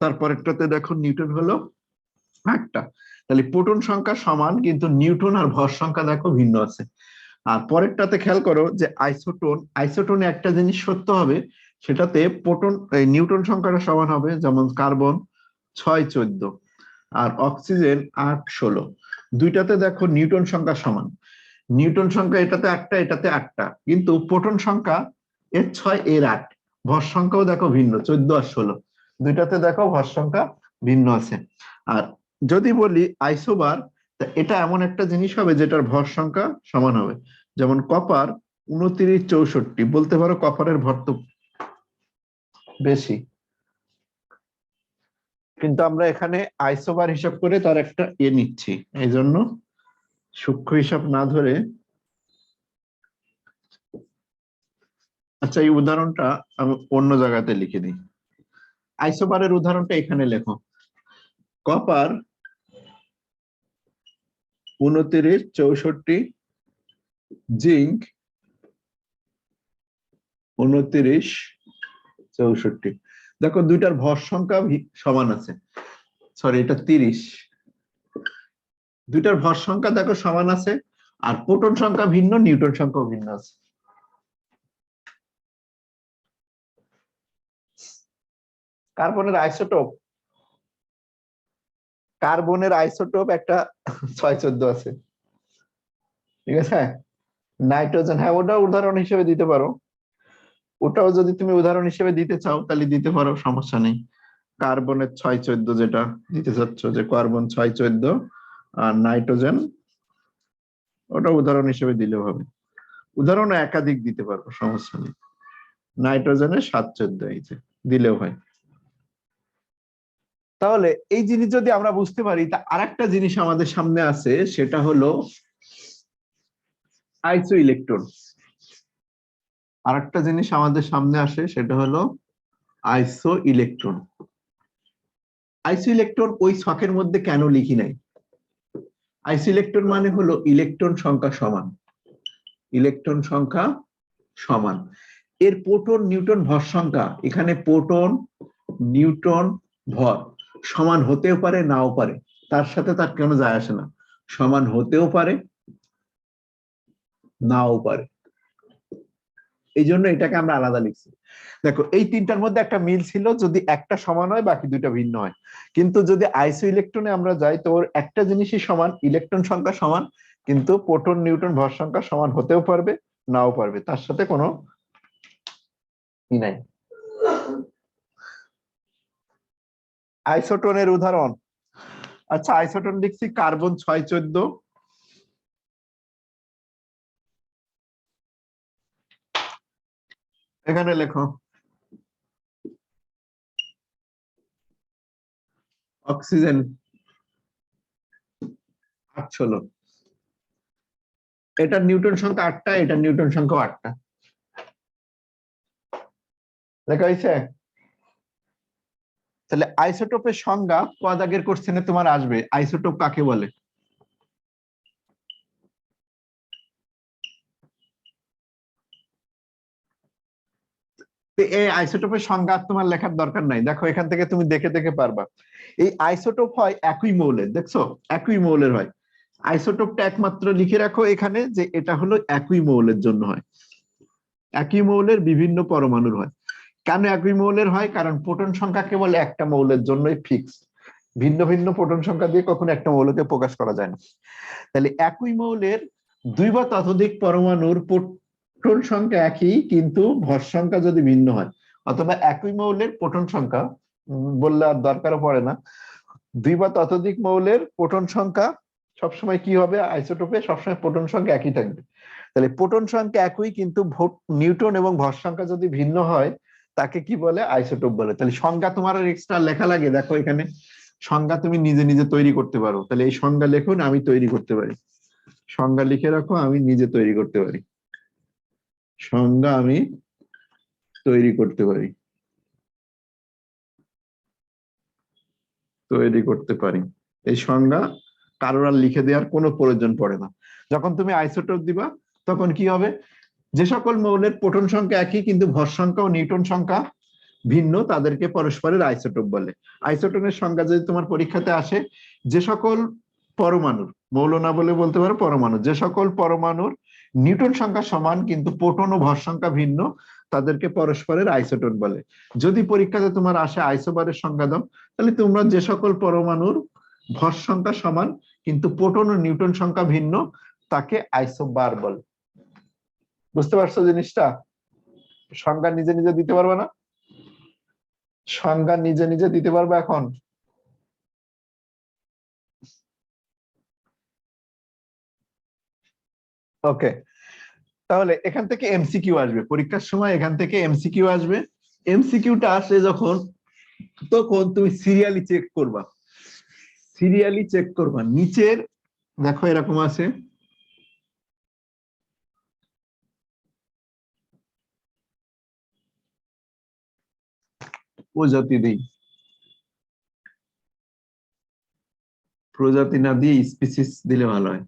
তারপরেরটাতে দেখো নিউটন হলো 8টা। তাহলে প্রোটন সংখ্যা সমান কিন্তু নিউটন আর ভর সংখ্যা দেখো ভিন্ন আছে। আর পরেরটাতে খেয়াল করো যে আইসোটোন, আইসোটোনে একটা জিনিস সত্য হবে, সেটাতে প্রোটন নিউটন সংখ্যাটা সমান হবে, যেমন কার্বন 6, 14 আর অক্সিজেন 8, 16। দুইটাতে দেখো নিউটন সংখ্যা সমান, নিউটন সংখ্যা এটাতে 8টা এটাতে 8টা, কিন্তু প্রোটন সংখ্যা এর 6 এর 8, ভর সংখ্যাও দেখো ভিন্ন 14 আর 16, দুইটাতে দেখো ভর সংখ্যা ভিন্ন আছে। আর যদি বলি আইসোবার, এটা এমন একটা জিনিস হবে যেটার ভর সংখ্যা সমান হবে, যেমন কপার 29, 64, বলতে পারো কপারের ভর তো বেশি, কিন্তু আমরা এখানে আইসোবার হিসাব করে তার একটা নিচ্ছি, এই জন্য সূক্ষ্ম হিসাব না ধরে, আচ্ছা এই উদাহরণটা আমি অন্য জায়গাতে লিখে দিই। আইসোবারের উদাহরণটা এখানে লেখো। Copper 29 64, zinc 29 64। দেখো দুইটার ভর সংখ্যা সমান আছে, সরি এটা 30। দুইটার ভর সংখ্যা দেখো সমান আছে, আর প্রোটন সংখ্যা ভিন্ন, নিউটন সংখ্যাও ভিন্ন আছে। কার্বনের আইসোটোপ, কার্বনের আইসোটোপ একটা 614 আছে, ঠিক আছে। নাইট্রোজেন, হ্যাঁ ওটা উদাহরণ হিসেবে দিতে পারো, ওটাও যদি তুমি উদাহরণ হিসেবে দিতে চাও তাহলে দিতে পারো, সমস্যা নেই। কার্বনের 614 যেটা দিতে চাচ্ছ, যে কার্বন 614 আর নাইট্রোজেন, ওটা উদাহরণ হিসেবে দিলেও হবে। উদাহরণ একাধিক দিতে পারবো, সমস্যা নেই। নাইট্রোজেনের 714 এই যে দিলেও হয়। তাহলে এই জিনিস যদি আমরা বুঝতে পারি, তা আরেকটা জিনিস আমাদের সামনে আছে, সেটা হলো আইসো ইলেকট্রন। আরেকটা জিনিস আমাদের সামনে আসে, সেটা হলো আইসো ইলেকট্রন। আইসো ইলেকট্রন ওই ছকের মধ্যে কেন লিখি নাই? আইসো ইলেকট্রন মানে হলো ইলেকট্রন সংখ্যা সমান, ইলেকট্রন সংখ্যা সমান। এর প্রোটন নিউটন ভর সংখ্যা, এখানে প্রোটন নিউটন ভর সমান হতেও পারে নাও পারে, তার সাথে তার কোনো যায় আসে না। সমান হতেও পারে নাও পারে, এই জন্য এটাকে আমরা আলাদা লিখছি। দেখো এই তিনটার মধ্যে একটা মিল ছিল, যদি একটা সমান হয় বাকি দুইটা ভিন্ন হয়। কিন্তু যদি আইসো ইলেকট্রনে আমরা যাই, তো ওর একটা জিনিসই সমান, ইলেকট্রন সংখ্যা সমান, কিন্তু প্রোটন নিউটন ভর সংখ্যা সমান হতেও পারবে নাও পারবে, তার সাথে কোনো ই নাই। আইসোটোনের উদাহরণ, আচ্ছা আইসোটোন লিখছি কার্বন 614, এখানে লেখো অক্সিজেন 816। এটা নিউটন সংখ্যা 8টা, এটা নিউটন সংখ্যা 8টা, দেখা হয়েছে। তাহলে আইসোটোপের সংজ্ঞা ক দাগের কোশ্চেনে তোমার আসবে, আইসোটোপ কাকে বলে? এই আইসোটোপের সংজ্ঞা তোমার লেখার দরকার নাই, দেখো এখান থেকে তুমি দেখে দেখে পারবা। এই আইসোটোপ হয় একই মৌলের, দেখছো একই মৌলের হয়। আইসোটোপটা একমাত্র লিখে রাখো এখানে, যে এটা হলো একই মৌলের জন্য হয়, একই মৌলের বিভিন্ন পরমাণুর হয়। কেন একই মৌলের হয়? কারণ প্রোটন সংখ্যা কেবল একটা মৌলের জন্যই ফিক্স, ভিন্ন ভিন্ন প্রোটন সংখ্যা দিয়ে কখনো একটা মৌলকে প্রকাশ করা যায় না। তাহলে একই মৌলের দুই বা ততোধিক পরমাণুর প্রোটন সংখ্যা একই, কিন্তু ভর সংখ্যা যদি ভিন্ন হয়, অথবা একই মৌলের প্রোটন সংখ্যা বললে আর দরকারও পড়ে না, দুই বা ততোধিক মৌলের প্রোটন সংখ্যা সবসময় কি হবে, আইসোটোপে সবসময় প্রোটন সংখ্যা একই থাকবে। তাহলে প্রোটন সংখ্যা একই, কিন্তু নিউটন এবং ভর সংখ্যা যদি ভিন্ন হয়, তাকে কি বলে, আইসোটোপ বলে। তাহলে সংজ্ঞা তোমার আর এক্সট্রা লেখা লাগে? দেখো এখানে সংজ্ঞা তুমি নিজে নিজে তৈরি করতে পারো। তাহলে এই সংজ্ঞা লেখুন, আমি তৈরি করতে পারি, সংজ্ঞা লিখে রাখো, আমি নিজে তৈরি করতে পারি, সংজ্ঞা আমি তৈরি করতে পারি, তৈরি করতে পারি। এই সংজ্ঞা কারোর আর লিখে দেওয়ার কোনো প্রয়োজন পড়ে না। যখন তুমি আইসোটোপ দিবা, তখন কি হবে, যে সকল মৌলের প্রোটন সংখ্যা একই কিন্তু ভর সংখ্যা ও নিউটন সংখ্যা ভিন্ন, তাদেরকে পরস্পরের আইসোটোপ বলে। আইসোটোপের সংজ্ঞা যদি তোমার পরীক্ষাতে আসে, যে সকল পরমাণুর, মৌল না বলে বলতে পারো পরমাণু, যে সকল পরমাণুর নিউটন সংখ্যা সমান কিন্তু প্রোটন ও ভর সংখ্যা ভিন্ন, তাদেরকে পরস্পরের আইসোটোপ বলে। যদি পরীক্ষাতে তোমার আসে আইসোবারের সংজ্ঞা দাও, তাহলে তোমরা যে সকল পরমাণুর ভর সংখ্যা সমান কিন্তু প্রোটন ও নিউটন সংখ্যা ভিন্ন, তাকে আইসোবার বলে। বুঝতে পারছো জিনিসটা? সংজ্ঞা নিজে নিজে দিতে পারবে না? সংজ্ঞা নিজে নিজে দিতে পারবে এখন? ওকে, তাহলে এখান থেকে এমসিকিউ আসবে পরীক্ষার সময়, এখান থেকে এমসিকিউ আসবে। এমসিকিউটা আসলে যখন, তখন তুমি সিরিয়ালি চেক করবা, সিরিয়ালি চেক করবা। নিচের দেখো এরকম আছে, প্রজাতি দিই, প্রজাতি না দিয়ে স্পিসিস দিলে ভালো হয়।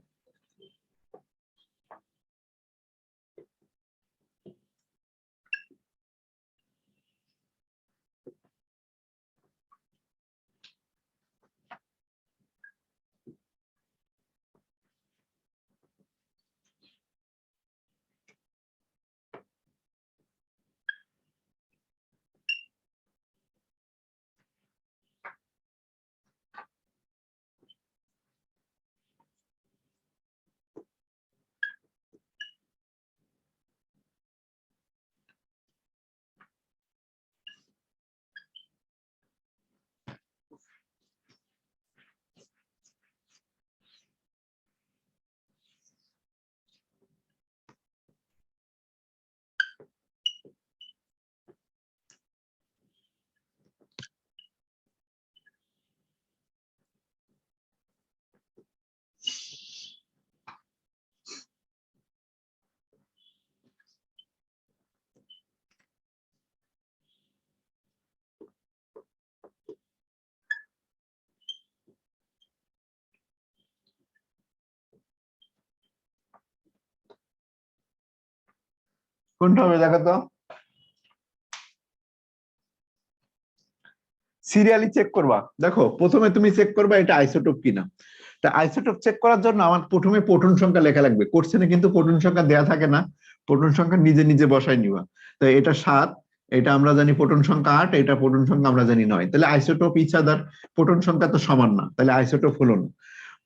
কোনটা হবে দেখো তো, সিরিয়ালি চেক করবা। দেখো প্রথমে তুমি চেক করবা এটা আইসোটোপ কিনা। তা আইসোটোপ চেক করার জন্য আমার প্রথমে প্রোটন সংখ্যা লেখা লাগবে, কোশ্চেনে কিন্তু প্রোটন সংখ্যা দেয়া থাকে না, প্রোটন সংখ্যা নিজে নিজে বসাই নিবা। তো এটা 7, এটা আমরা জানি প্রোটন সংখ্যা 8, এটা প্রোটন সংখ্যা আমরা জানি 9, তাহলে আইসোটোপ ইচ আদার, প্রোটন সংখ্যা তো সমান না, তাহলে আইসোটোপ হলো না।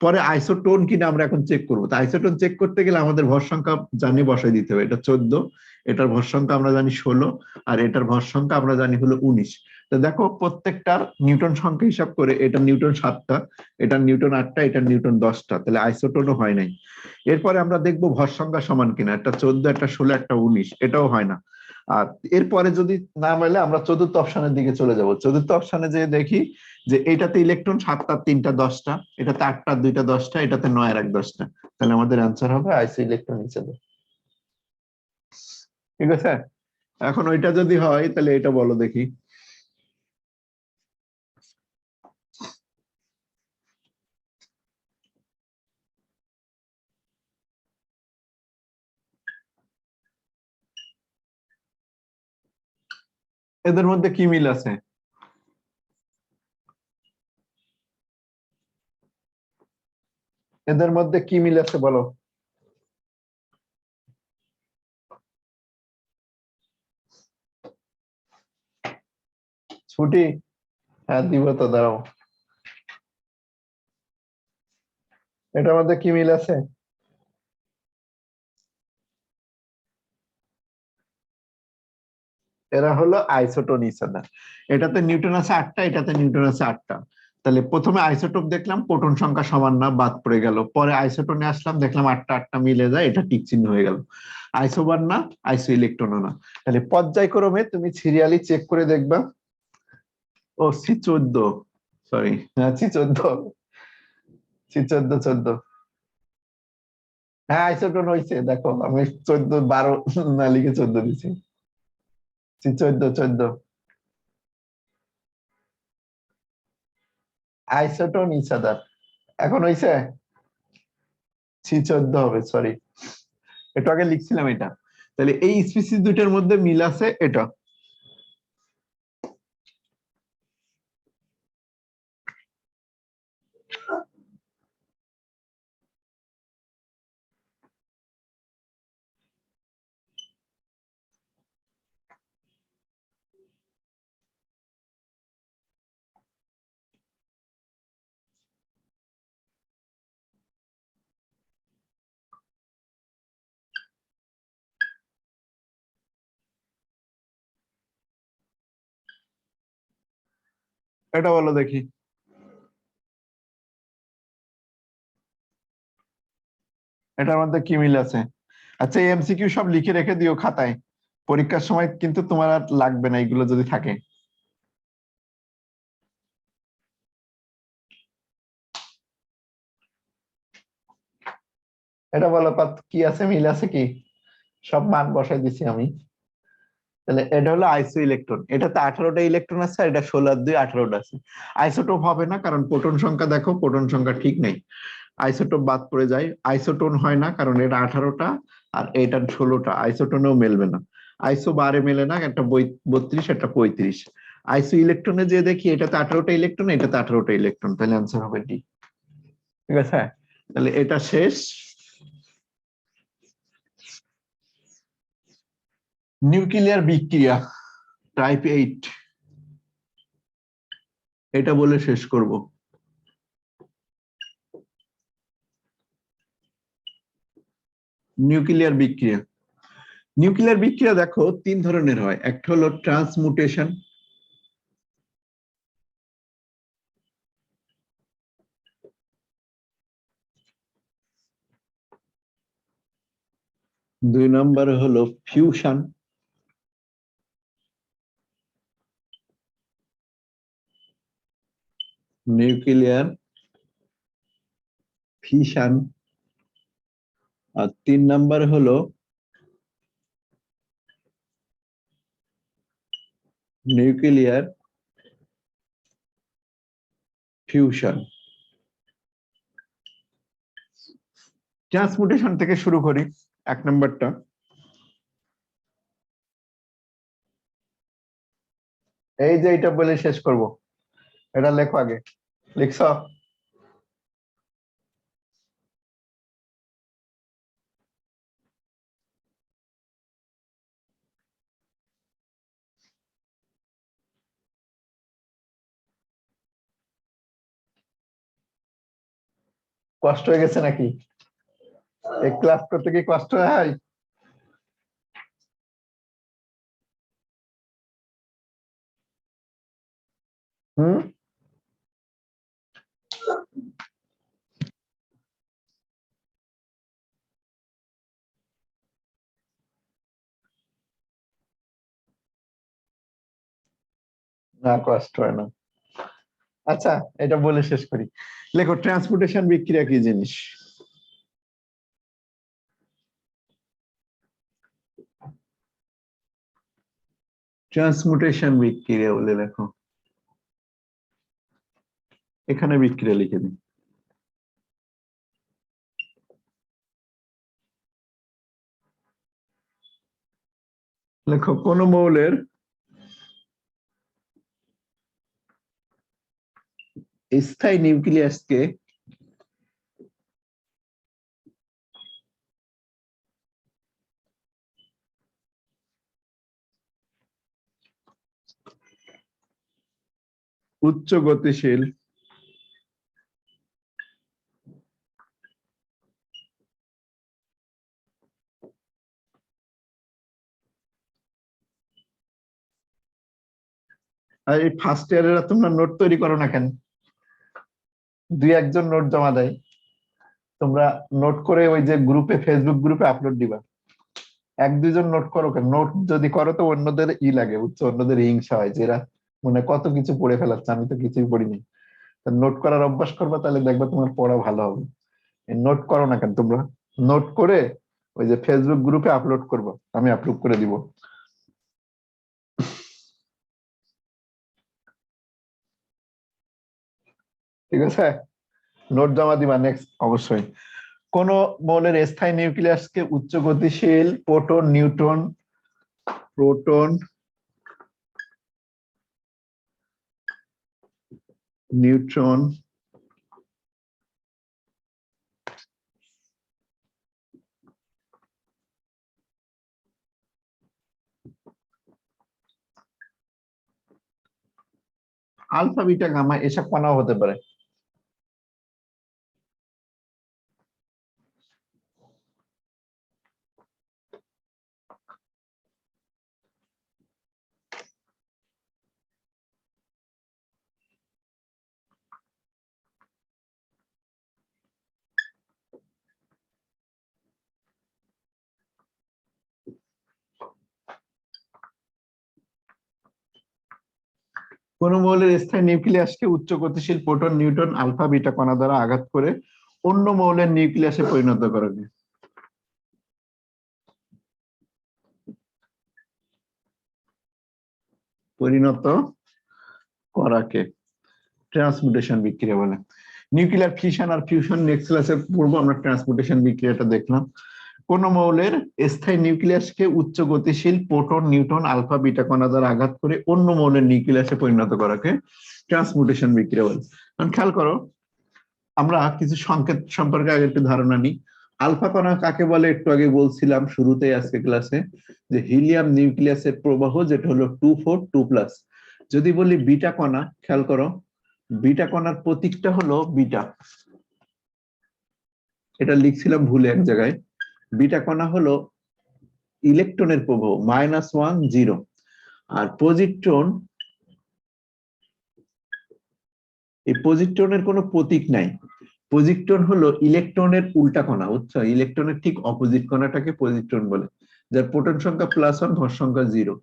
পরে আইসোটোন কিনা আমরা এখন চেক করবো। তো আইসোটোন চেক করতে গেলে আমাদের ভর সংখ্যা জানি বসাই দিতে হবে, এটা 14, এটার ভর সংখ্যা আমরা জানি 16, আর এটার ভর সংখ্যা আমরা জানি হলো 19। তো দেখো প্রত্যেকটার নিউটন সংখ্যা হিসাব করে, এটা নিউটন 7টা, এটা নিউটন 8টা, এটা নিউটন 10টা, তাহলে আইসোটোনও হয় নাই। এরপরে আমরা দেখবো ভর সংখ্যা সমান কিনা, একটা 14, একটা 16, একটা 19, এটাও হয় না। আর এরপরে যদি না মেলে আমরা চতুর্থ অপশনের দিকে চলে যাব। চতুর্থ অপশনে যে দেখি যে এটাতে ইলেকট্রন 7টা, 3টা, 10টা, এটাতে 8টা, 2টা, 10টা, এটাতে 9 আর 1 10টা, তাহলে আমাদের অ্যান্সার হবে আইসো ইলেকট্রন হিসেবে। ঠিক আছে, এখন ওইটা যদি হয় তাহলে এটা বলো দেখি। এদের মধ্যে কি মিল আছে? এদের মধ্যে কি মিল আছে বলো। ছুটি, হ্যাঁ দিব তো, দাঁড়াও। এটার মধ্যে কি মিল আছে? এরা হলো আইসোটোন ইসাদা। এটাতে নিউটন আছে 8টা, এটাতে নিউটন আছে 8টা। তাহলে প্রথমে আইসোটোপ দেখলাম, প্রোটন সংখ্যা সমান না, বাদ পড়ে গেল। পরে আইসোটোনে আসলাম, দেখলাম 8টা 8টা মিলে যায়, এটা টিক চিহ্ন হয়ে গেল। আইসোবার না, আইসো ইলেকট্রনও না। তাহলে পর্যায়ক্রমে তুমি সিরিয়ালি চেক করে দেখবা। ও C14, সরি, হ্যাঁ C14, C14, 14। হ্যাঁ আইসোটোন হয়েছে, দেখো আমি 14 12 না লিখে 14 দিছি। C14, 14। আইসোটোন ইচ আদার, এখন হয়েছে C14 হবে, সরি, একটু আগে লিখছিলাম এটা। তাহলে এই স্পিসিস দুইটার মধ্যে মিল আছে এটা। এটা বলো দেখি। এটার মধ্যে কি মিল আছে? আচ্ছা এই এমসিকিউ সব লিখে রেখে দিও খাতায়, পরীক্ষার সময় কিন্তু তোমার আর লাগবে না এগুলো যদি থাকে। এটা বলো কি আছে, মিল আছে কি? সব মান বসাই দিছি আমি। তাহলে এটা হলো আইসো ইলেকট্রন, এটাতে 18টা ইলেকট্রন আছে আর এটা 16 আর 2 18টা আছে। আইসোটোপ হবে না, কারণ প্রোটন সংখ্যা দেখো, প্রোটন সংখ্যা ঠিক নেই, আইসোটোপ বাদ পড়ে যায়। আইসোটোন হয় না কারণ এটা 18টা আর এটা 16টা, আইসোটোনেও মেলবে না। আইসো বারে মেলে না, একটা 32 একটা 35। আইসো ইলেকট্রনে যে দেখি এটাতে 18টা ইলেকট্রন, এটাতে 18টা ইলেকট্রন, তাহলে আনসার হবে ডি। ঠিক আছে, তাহলে এটা শেষ। নিউক্লিয়ার বিক্রিয়া টাইপ 8, এটা বলে শেষ করব। নিউক্লিয়ার বিক্রিয়া, নিউক্লিয়ার বিক্রিয়া দেখো 3 ধরনের হয়। একটা হলো ট্রান্সমুটেশন, দুই নম্বর হলো ফিউশন, নিউক্লিয়ার ফিশন, আর 3 নম্বর হলো নিউক্লিয়ার ফিউশন। ট্রান্সমুটেশন থেকে শুরু করি, 1 নম্বরটা। এই যে এটা বলে শেষ করব, এটা লেখো আগে, লিখছ? কষ্ট হয়ে গেছে নাকি? এই ক্লাস করতে কি কষ্ট হয়? হুম, না কষ্ট হয় না। আচ্ছা, এটা বলে শেষ করি, লেখো ট্রান্সপোর্টেশন বিক্রিয়া কি জিনিস। ট্রান্সমুটেশন বিক্রিয়া বলে লেখো, এখানে বিক্রিয়া লিখে দিই। লেখো কোন মৌলের স্থায়ী নিউক্লিয়াসকে উচ্চ গতিশীল আর এই ফার্স্ট ইয়ারেরা তোমরা নোট তৈরি করো না কেন? 2-1 জন নোট জমা দেয়, তোমরা নোট করে ওই যে গ্রুপে, ফেসবুক গ্রুপে আপলোড দিবা। 1-2 জন নোট করো কেন? নোট যদি করো তো অন্যদের লাগে, বুঝছো, অন্যদের হিংসা হয়, যে এরা মানে কত কিছু পড়ে ফেলাচ্ছে, আমি তো কিছুই পড়িনি। নোট করার অভ্যাস করবা, তাহলে দেখবা তোমার পড়া ভালো হবে। নোট করো না কেন তোমরা? নোট করে ওই যে ফেসবুক গ্রুপে আপলোড করবো, আমি আপলোড করে দিব। ঠিক আছে, নোট জমা দিবা নেক্সট অবশ্যই। কোন মৌলের স্থায়ী নিউক্লিয়াসকে উচ্চ গতিশীল proton neutron, proton neutron alpha beta gamma এসব কণাও হতে পারে। কোন মৌলের স্থায়ী নিউক্লিয়াসকে উচ্চ গতিশীল প্রোটন নিউট্রন আলফা বিটা কণা দ্বারা আঘাত করে অন্য মৌলের নিউক্লিয়াসে পরিণত করে দেয়। পরিণত করাকে ট্রান্সমিউটেশন বিক্রিয়া বলে। নিউক্লিয়ার ফিশন আর ফিউশন নেক্সট ক্লাসে পড়বো আমরা। ট্রান্সমিউটেশন বিক্রিয়াটা দেখলাম। কোন মৌলের স্থায়ী নিউক্লিয়াসকে উচ্চ গতিশীল প্রোটন, নিউট্রন, আলফা, বিটা কণা দ্বারা আঘাত করে অন্য মৌলের নিউক্লিয়াসে পরিণত করাকে ট্রান্সমিউটেশন বিক্রিয়া বলে। কারণ খেয়াল করো, আমরা কিছু সংকেত সম্পর্কে আগে একটু ধারণা নিই। আলফা কণা কাকে বলে একটু আগে বলছিলাম শুরুতেই আজকে ক্লাসে, যে হিলিয়াম নিউক্লিয়াসের প্রবাহ, যেটা হলো 2,4,2+। যদি বলি বিটা কণা, খেয়াল করো বিটা কণার প্রতীকটা হলো বিটা, এটা লিখছিলাম ভুলে এক জায়গায়। বিটা কণা হলো ইলেকট্রনের প্রবাহ -1 0, আর পজিট্রন, এই পজিট্রনের কোনো প্রতীক নাই। পজিট্রন হলো ইলেকট্রনের উল্টা কণা, বুঝছো? ইলেকট্রনের ঠিক অপোজিট কণাটাকে পজিট্রন বলে, যার প্রোটন সংখ্যা +1, ভর সংখ্যা 0।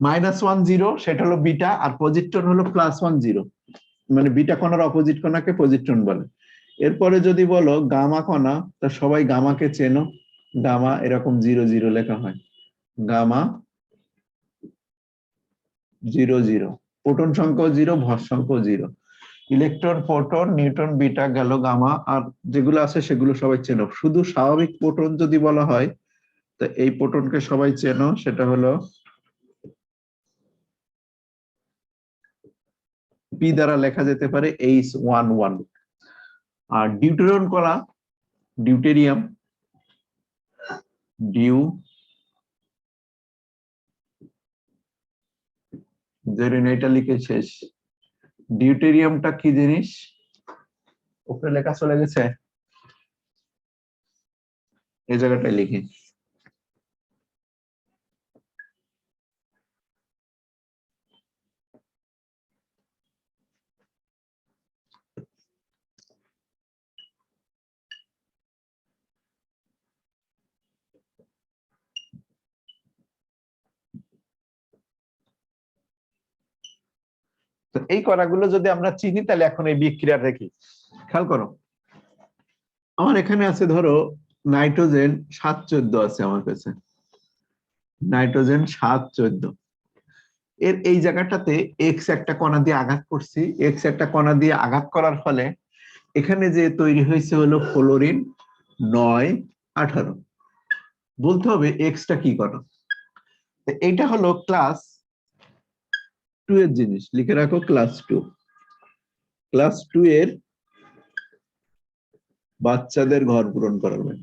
-1 0 সেটা হলো বিটা, আর পজিট্রন হলো +1 0, মানে বিটা কণার অপোজিট কণাকে পজিট্রন বলে। এরপরে যদি বলো গামা কণা, তা সবাই গামাকে চেনো, গামা এরকম 0 0 লেখা হয়, গামা 0 0, প্রোটন সংখ্যা 0, ভর সংখ্যা 0। ইলেকট্রন, প্রোটন, নিউট্রন, বিটা গেল, গামা আর যেগুলো আছে সেগুলো সবাই চেনো। শুধু স্বাভাবিক প্রোটন যদি বলা হয়, তো এই প্রোটনকে সবাই চেনো, সেটা হলো পি দ্বারা লেখা যেতে পারে H11। আর ডিউটেরিয়ন কণা, ডিউটেরিয়াম, এটা লিখে শেষ। ডিউটেরিয়ামটা কি জিনিস উপরে লেখা চলে গেছে, এই জায়গাটায় লিখি। তো এই কণাগুলো যদি আমরা চিনি, তাহলে এখন এই বিক্রিয়া দেখি। খেয়াল করো, আমার এখানে আছে ধরো নাইট্রোজেন 714 আছে আমার কাছে, নাইট্রোজেন 714। এর এই জায়গাটাতে এক্স একটা কণা দিয়ে আঘাত করছি, এক্স একটা কণা দিয়ে আঘাত করার ফলে এখানে যে তৈরি হয়েছে হলো ফ্লোরিন 918। বলতে হবে এক্সটা কি কণা। এইটা হলো ক্লাস 2 এর জিনিস, লিখে রাখো ক্লাস 2। ক্লাস 2 এর বাচ্চাদের ঘর পূরণ করাবেন।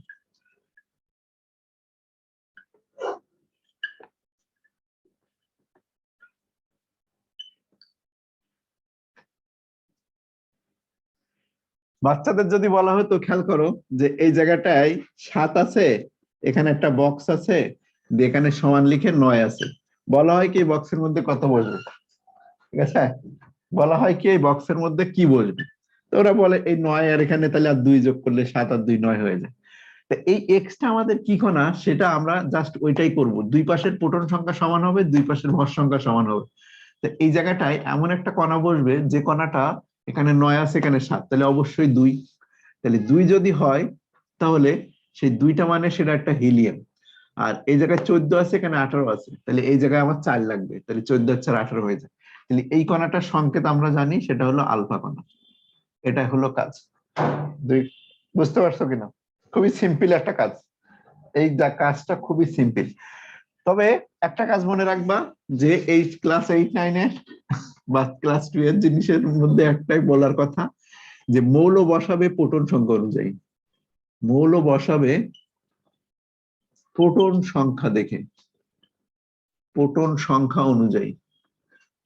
বাচ্চাদের যদি বলা হতো, খেয়াল করো যে এই জায়গাটায় 7 আছে, এখানে একটা বক্স আছে, এখানে সমান লিখে 9 আছে, বলা হয় কি বক্সের মধ্যে কত বসবে? ঠিক আছে, বলা হয় কি এই বক্সের মধ্যে কি বসবে? তো ওরা বলে এই 9 আর এখানে তাহলে আর 2 যোগ করলে 7 আর 2 9 হয়ে যায়। তো এই এক্সটা আমাদের কি কণা, সেটা আমরা জাস্ট ওইটাই করব, দুই পাশের প্রোটন সংখ্যা সমান হবে, দুই পাশের ভর সংখ্যা সমান হবে। তো এই জায়গাটায় এমন একটা কণা বসবে যে কণাটা এখানে 9 আছে, এখানে 7, তাহলে অবশ্যই 2। তাহলে 2 যদি হয়, তাহলে সেই 2টা মানে সেটা একটা হিলিয়াম। আর এই জায়গায় 14 আছে, এখানে 18 আছে, তাহলে এই জায়গায় আমার 4 লাগবে, তাহলে 14 আর 4 18 হয়ে যায়। তাহলে এই কণাটার সংকেত আমরা জানি, সেটা হলো আলফা কণা। এটা হলো কাজ। বুঝতে পারছো কিনা? খুবই সিম্পল একটা কাজ, এই কাজটা খুবই সিম্পল। তবে একটা কাজ মনে রাখবা, যে এই ক্লাস 8 9 এর বা ক্লাস 2 এর জিনিসের মধ্যে একটাই বলার কথা, যে মৌল বসাবে প্রোটন সংখ্যা অনুযায়ী, মৌল বসাবে প্রোটন সংখ্যা দেখে, প্রোটন সংখ্যা অনুযায়ী।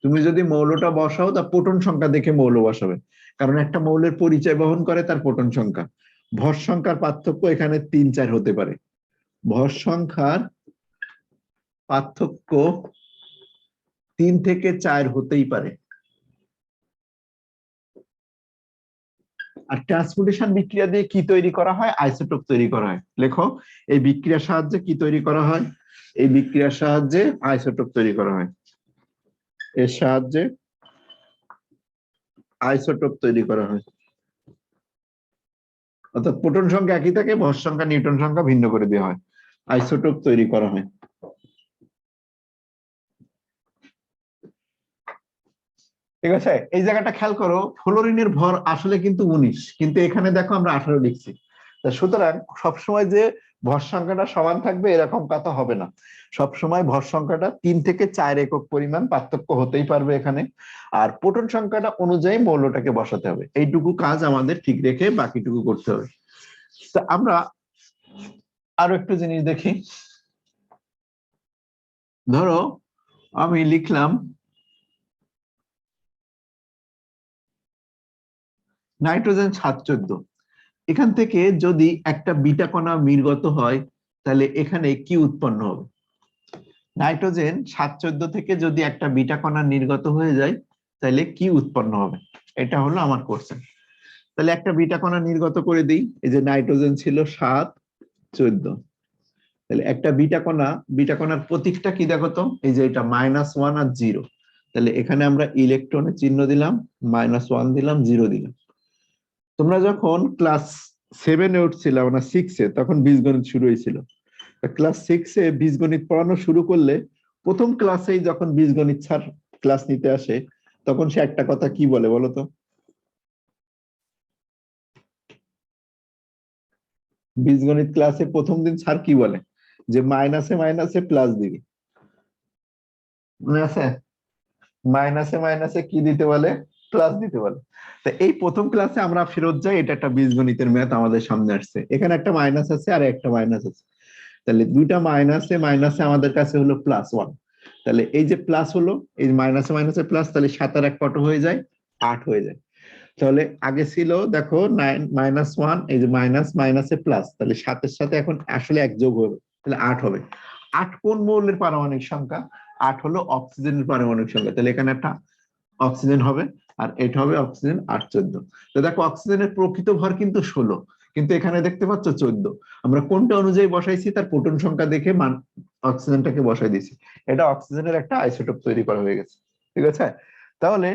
তুমি যদি মৌলটা বসাও, তা প্রোটন সংখ্যা দেখে মৌল বসাবে, কারণ একটা মৌলের পরিচয় বহন করে তার প্রোটন সংখ্যা। ভর সংখ্যার পার্থক্য এখানে 3 4 হতে পারে, ভর সংখ্যার পার্থক্য 3 থেকে 4 হতেই পারে। আর ট্রান্সপোর্টেশন বিক্রিয়া দিয়ে কি তৈরি করা হয়? আইসোটোপ তৈরি করা হয়। লেখো, এই বিক্রিয়ার সাহায্যে কি তৈরি করা হয়? এই বিক্রিয়ার সাহায্যে আইসোটোপ তৈরি করা হয়, এর সাহায্যে আইসোটোপ তৈরি করা হয়। অর্থাৎ প্রোটন সংখ্যা একই থাকে, ভর সংখ্যা নিউটন সংখ্যা ভিন্ন করে দেওয়া হয়, আইসোটোপ তৈরি করা হয়। ঠিক আছে, এই জায়গাটা খেয়াল করো, ফ্লোরিনের ভর আসলে কিন্তু 19, কিন্তু এখানে দেখো আমরা 18 লিখছি। সুতরাং সবসময় যে ভর সংখ্যাটা সমান থাকবে এরকম কথা হবে না, সবসময় ভর সংখ্যাটা 3 থেকে 4 একক পরিমাণ পার্থক্য হতেই পারবে এখানে। আর প্রোটন সংখ্যাটা অনুযায়ী মৌলটাকে বসাতে হবে, এইটুকু কাজ আমাদের ঠিক রেখে বাকিটুকু করতে হবে। তো আমরা আরো একটু জিনিস দেখি। ধরো আমি লিখলাম নাইট্রোজেন 714, এখান থেকে যদি একটা বিটা কণা নির্গত হয় তাহলে এখানে কি উৎপন্ন হবে? নাইট্রোজেন 714 থেকে যদি একটা বিটা কণা নির্গত হয়ে যায় তাহলে কি উৎপন্ন হবে, এটা হলো আমার কোশ্চেন। তাহলে একটা বিটা কণা নির্গত করে দিই, এই যে নাইট্রোজেন ছিল 714, তাহলে একটা বিটা কণার প্রতীকটা কি দেখো তো, এই যে এটা -1 আর 0, তাহলে এখানে আমরা ইলেকট্রনের চিহ্ন দিলাম, -1 দিলাম, 0 দিলাম। তোমরা যখন ক্লাস 7-এ উঠছিলাম না 6-এ, তখন বীজগণিত শুরু হয়েছিল। ক্লাস 6-এ বীজগণিত পড়ানো শুরু করলে প্রথম ক্লাসেই যখন বীজগণিত স্যার ক্লাস নিতে আসে তখন সে একটা কথা কি বলে বলো তো? বীজগণিত ক্লাসে প্রথম দিন স্যার কি বলে, যে মাইনাসে মাইনাসে প্লাস দিবি, মনে আছে? মাইনাসে মাইনাসে কি দিতে বলে? প্লাস দিতে বলে। তো এই প্রথম ক্লাসে আমরা ফেরত যাই, এটা একটা বীজগণিতের ম্যাথ আমাদের সামনে আসছে, এখানে একটা মাইনাস আছে আর একটা মাইনাস আছে, তাহলে দুইটা মাইনাসে মাইনাসে আমাদের কাছে হলো +1, তাহলে এই যে প্লাস হলো, এই মাইনাসে মাইনাসে প্লাস, তাহলে 7 আর 1 কত হয়ে যায়? 8 হয়ে যায়। তাহলে আগে ছিল দেখো 9 -1, এই যে মাইনাস মাইনাসে প্লাস, তাহলে 7-এর সাথে এখন আসলে 1 যোগ হবে, তাহলে 8 হবে। 8 কোন মৌলের পারমাণবিক সংখ্যা? 8 হলো অক্সিজেনের পারমাণবিক সংখ্যা, তাহলে এখানে একটা অক্সিজেন হবে, আর এটা হবে অক্সিজেন 814। তো দেখো অক্সিজেনের প্রকৃত ভর কিন্তু 16, কিন্তু এখানে দেখতে পাচ্ছ 14। আমরা কোনটা অনুযায়ী বসাইছি, তার প্রোটন সংখ্যা দেখে মান অক্সিজেনটাকে বসাই দিয়েছি, এটা অক্সিজেনের একটা আইসোটোপ তৈরি করা হয়ে গেছে। ঠিক আছে, তাহলে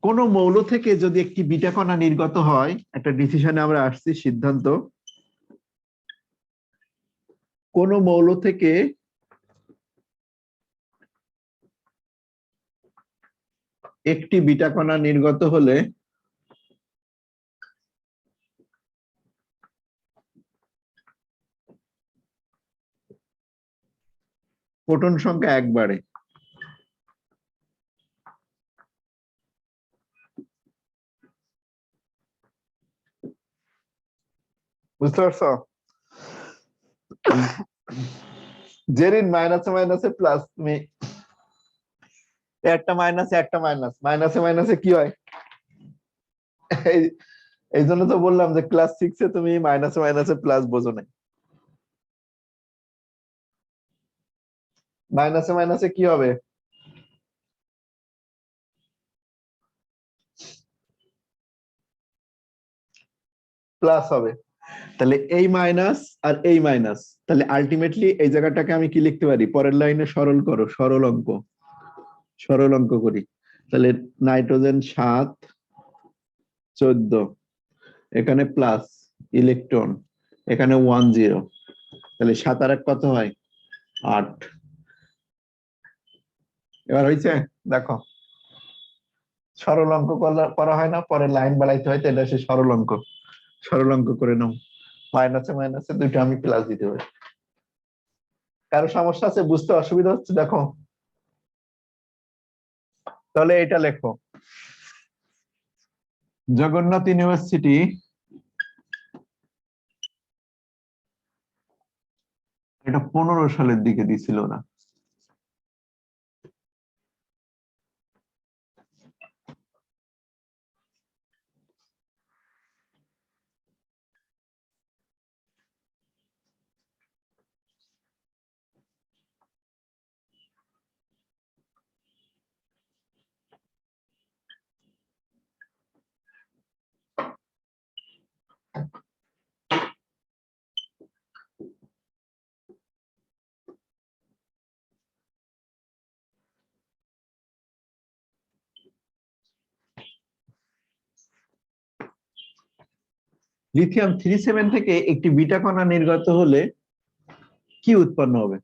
কোন মৌল থেকে যদি একটি বিটা কণা নির্গত হয়, একটা ডিসিশনে আমরা আসছি, সিদ্ধান্ত, কোন মৌল থেকে একটি বিটা কণা নির্গত হলে প্রোটন সংখ্যা 1 বাড়ে। বুঝতে পারছো? জেরিন মাইনাসে মাইনাসে প্লাস, তুমি একটা মাইনাস একটা মাইনাস, মাইনাসে মাইনাসে কি হয়? এই এই জন্য তো বললাম যে ক্লাস 6-এ তুমি মাইনাসে মাইনাসে প্লাস বোঝো না। মাইনাসে মাইনাসে কি হবে? প্লাস হবে। তাহলে এই মাইনাস আর এই মাইনাস, তাহলে আলটিমেটলি এই জায়গাটাকে আমি কি লিখতে পারি, পরের লাইনে সরল করো, সরল অঙ্ক করি। তাহলে নাইট্রোজেন 714, এখানে প্লাস ইলেকট্রন, এখানে 10, তাহলে 7 আর 1 কত হয়? 8। এবার হয়েছে? দেখো সরল অঙ্ক করা হয় না, পরে লাইন বাড়াইতে হয়, তো এটা সে সরল অঙ্ক করে নাও। মাইনাসে মাইনাসে দুইটা আমি প্লাস দিতে পারি। কারো সমস্যা আছে, বুঝতে অসুবিধা হচ্ছে? দেখো তাহলে এটা লেখো, জগন্নাথ ইউনিভার্সিটি এটা 15 সালের দিকে দিছিল না। লিথিয়াম 37 থেকে একটি বিটা কণা নির্গত হলে কি উৎপন্ন হবে?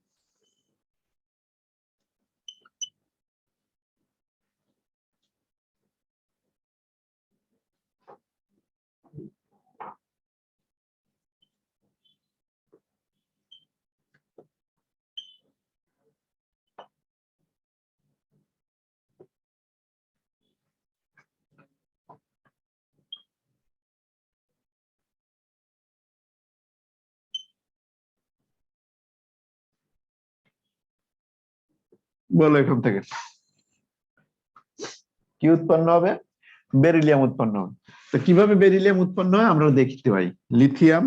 বলো এখান থেকে কি উৎপন্ন হবে? বেরিলিয়াম উৎপন্ন হবে। তো কিভাবে বেরিলিয়াম উৎপন্ন হয় আমরা দেখতে পাই। লিথিয়াম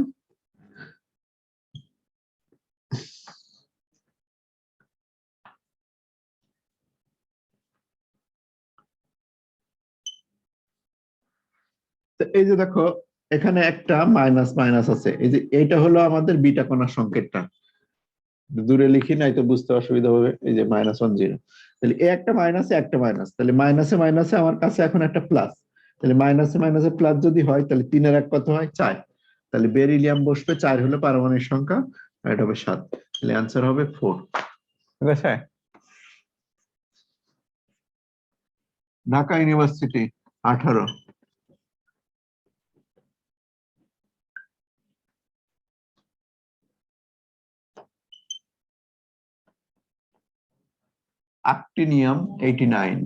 তো এই যে দেখো এখানে একটা মাইনাস মাইনাস আছে, এই যে এইটা হলো আমাদের বিটা কণার সংকেতটা। দূরে লিখি নাই তো বুঝতে অসুবিধা হবে। এই যে -1 0, তাহলে এই একটা মাইনাসে একটা মাইনাস, তাহলে মাইনাসে মাইনাসে আমার কাছে এখন একটা প্লাস। তাহলে মাইনাসে মাইনাসে প্লাস যদি হয় তাহলে 3-এর 1 কত হয়? 4। তাহলে বেরিলিয়াম বসবে 4 হলো পারমাণবিক সংখ্যা, আর এটা হবে 7। তাহলে অ্যান্সার হবে 4। ঠিক আছে। Dhaka university 18। Actinium 89।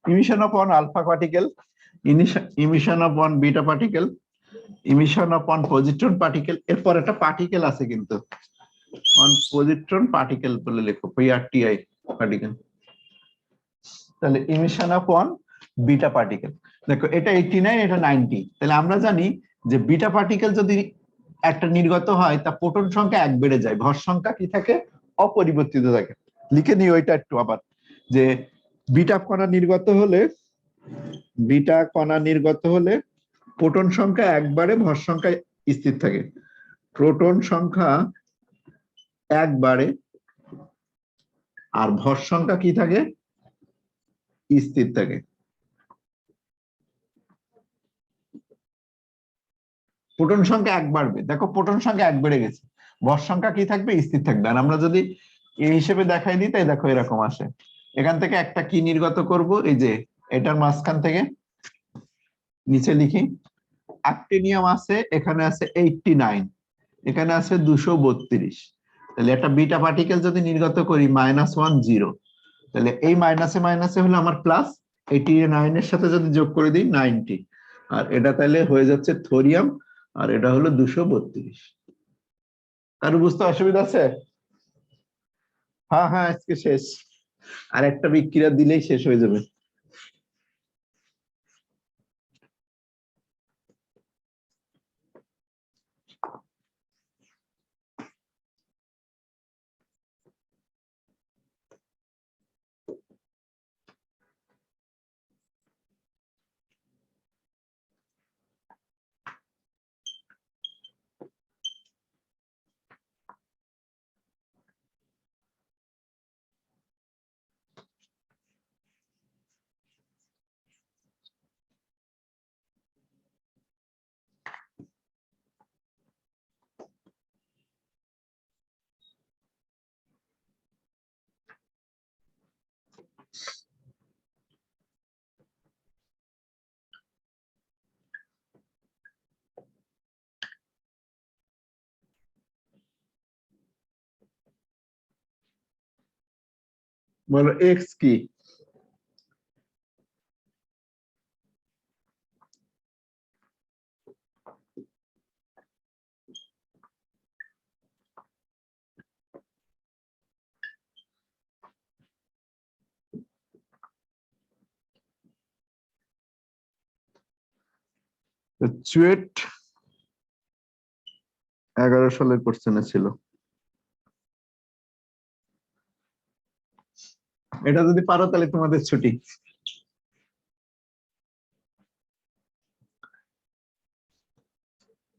emission upon alpha particle, emission upon beta particle, emission upon positron particle। এরপর একটা পার্টিকেল আছে কিন্তু, অন পজিট্রন পার্টিকেল বলে লেখো, পিআরটিআই পার্টিকেল। তাহলে ইমিশন আপন বিটা পার্টিকেল, দেখো এটা 89 এটা 90। তাহলে আমরা জানি যে বিটা পার্টিকেল যদি একটা নির্গত হয় তা প্রোটন সংখ্যা 1 বেড়ে যায়, ভর সংখ্যা কি থাকে? অপরিবর্তিত থাকে। লিখে নিই ওইটা একটু আবার, যে বিটা কণা নির্গত হলে, বিটা কণা নির্গত হলে প্রোটন সংখ্যা 1 বাড়ে, ভর সংখ্যা স্থির থাকে। প্রোটন সংখ্যা 1 বাড়ে আর ভর সংখ্যা কি থাকে? স্থির থাকে। প্রোটন সংখ্যা 1 বাড়বে, দেখো প্রোটন সংখ্যা 1 বেড়ে গেছে, ভর সংখ্যা কি থাকবে? স্থির থাকবে। আর আমরা যদি এই হিসেবে দেখাই দিই তাই দেখো এরকম আসে। এখান থেকে একটা কি নির্গত করব? এই যে এটার মাঝখান থেকে নিচে লিখি, অ্যাক্টিনিয়াম আছে, এখানে আছে 89, এখানে আছে 232। তাহলে একটা বিটা পার্টিকেল যদি নির্গত করি -1 0, তাহলে এই মাইনাসে মাইনাসে হলো আমার প্লাস, 89 এর সাথে যদি যোগ করে দিই 90, আর এটা তাহলে হয়ে যাচ্ছে থোরিয়াম, আর এটা হলো 232। কারো বুঝতে অসুবিধা আছে? হ্যাঁ হ্যাঁ, আজকে শেষ, আর একটা বিক্রিয়া দিলেই শেষ হয়ে যাবে। বলো এক্স কি? চুয়েট 11 সালের কোশ্চেনে ছিল। এটা যদি পারো তাহলে তোমাদের ছুটি।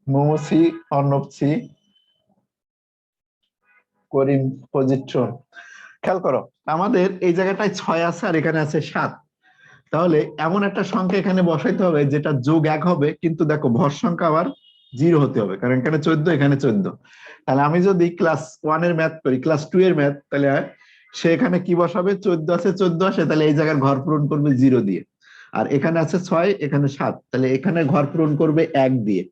মোমো সি, অর্ণব সি, করিম পজিট্রন। খেয়াল করো, আমাদের এই জায়গাটায় 6 আছে আর এখানে আছে 7। তাহলে এমন একটা সংখ্যা এখানে বসাইতে হবে যেটা যোগ 1 হবে, কিন্তু দেখো ভর সংখ্যা আবার 0 হতে হবে, কারণ এখানে 14 এখানে 14। তাহলে আমি যদি ক্লাস 1 এর ম্যাথ করি, ক্লাস 2 এর ম্যাথ, তাহলে সে এখানে কি বসাবে? 14 আছে, 14 আসে, তাহলে এই জায়গার ঘর পূরণ করবে 0 দিয়ে। আর এখানে আছে 6, এখানে 7, তাহলে এখানে ঘর পূরণ করবে 1 দিয়ে।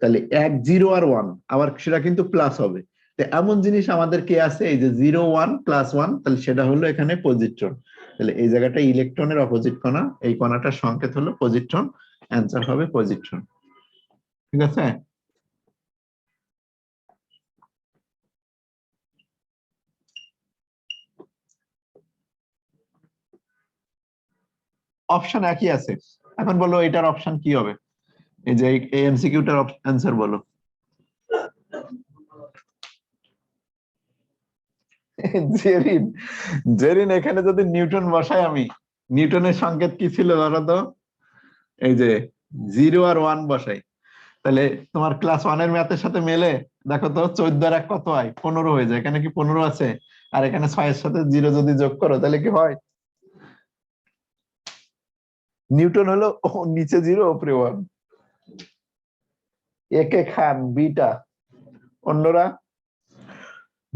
তাহলে 1, 0 আর 1, আবার সেটা কিন্তু প্লাস হবে। তো এমন জিনিস আমাদের কে আছে, এই যে 0, 1 প্লাস 1, তাহলে সেটা হলো এখানে পজিট্রন। তাহলে এই জায়গাটা ইলেকট্রনের অপোজিট কণা, এই কণাটার সংকেত হলো পজিট্রন, অ্যান্সার হবে পজিট্রন। ঠিক আছে? অপশন একই আছে। এখন বলো এটার অপশন কি হবে? এই যে এই এমসিকিউটার অ্যান্সার বলো। জেরিন, জেরিন এখানে যদি নিউটন বসাই আমি, নিউটনের সংকেত কি ছিল ধরো তো? এই যে 0 আর 1 বসাই, তাহলে তোমার ক্লাস 1 এর ম্যাথের সাথে মেলে। দেখো তো 14 আর 1 কত হয়? 15 হয়ে যায়। এখানে কি 15 আছে? আর এখানে 6 এর সাথে 0 যদি যোগ করো তাহলে কি হয়? নিউটন হলো নিচে 0 উপরে 1। একে খান বিটা, অন্যরা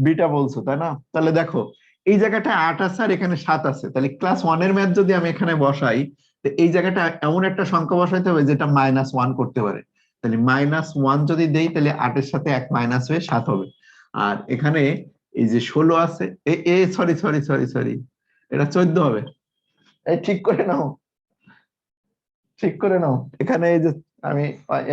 বিটা বলছো তাই না? তাহলে দেখো এই জায়গাটা 8 আছে আর এখানে 7 আছে, তাহলে ক্লাস 1 এর ম্যাথ যদি আমি এখানে বসাই, তো এই জায়গাটা এমন একটা সংখ্যা বসাইতে হবে যেটা -1 করতে পারে। তাহলে -1 যদি দেই, তাহলে 8 এর সাথে 1 মাইনাস হয়ে 7 হবে। আর এখানে এই যে 16 আছে, এ সরি সরি সরি সরি, এটা 14 হবে। এই ঠিক করে নাও, ঠিক করে নাও। এখানে এই যে আমি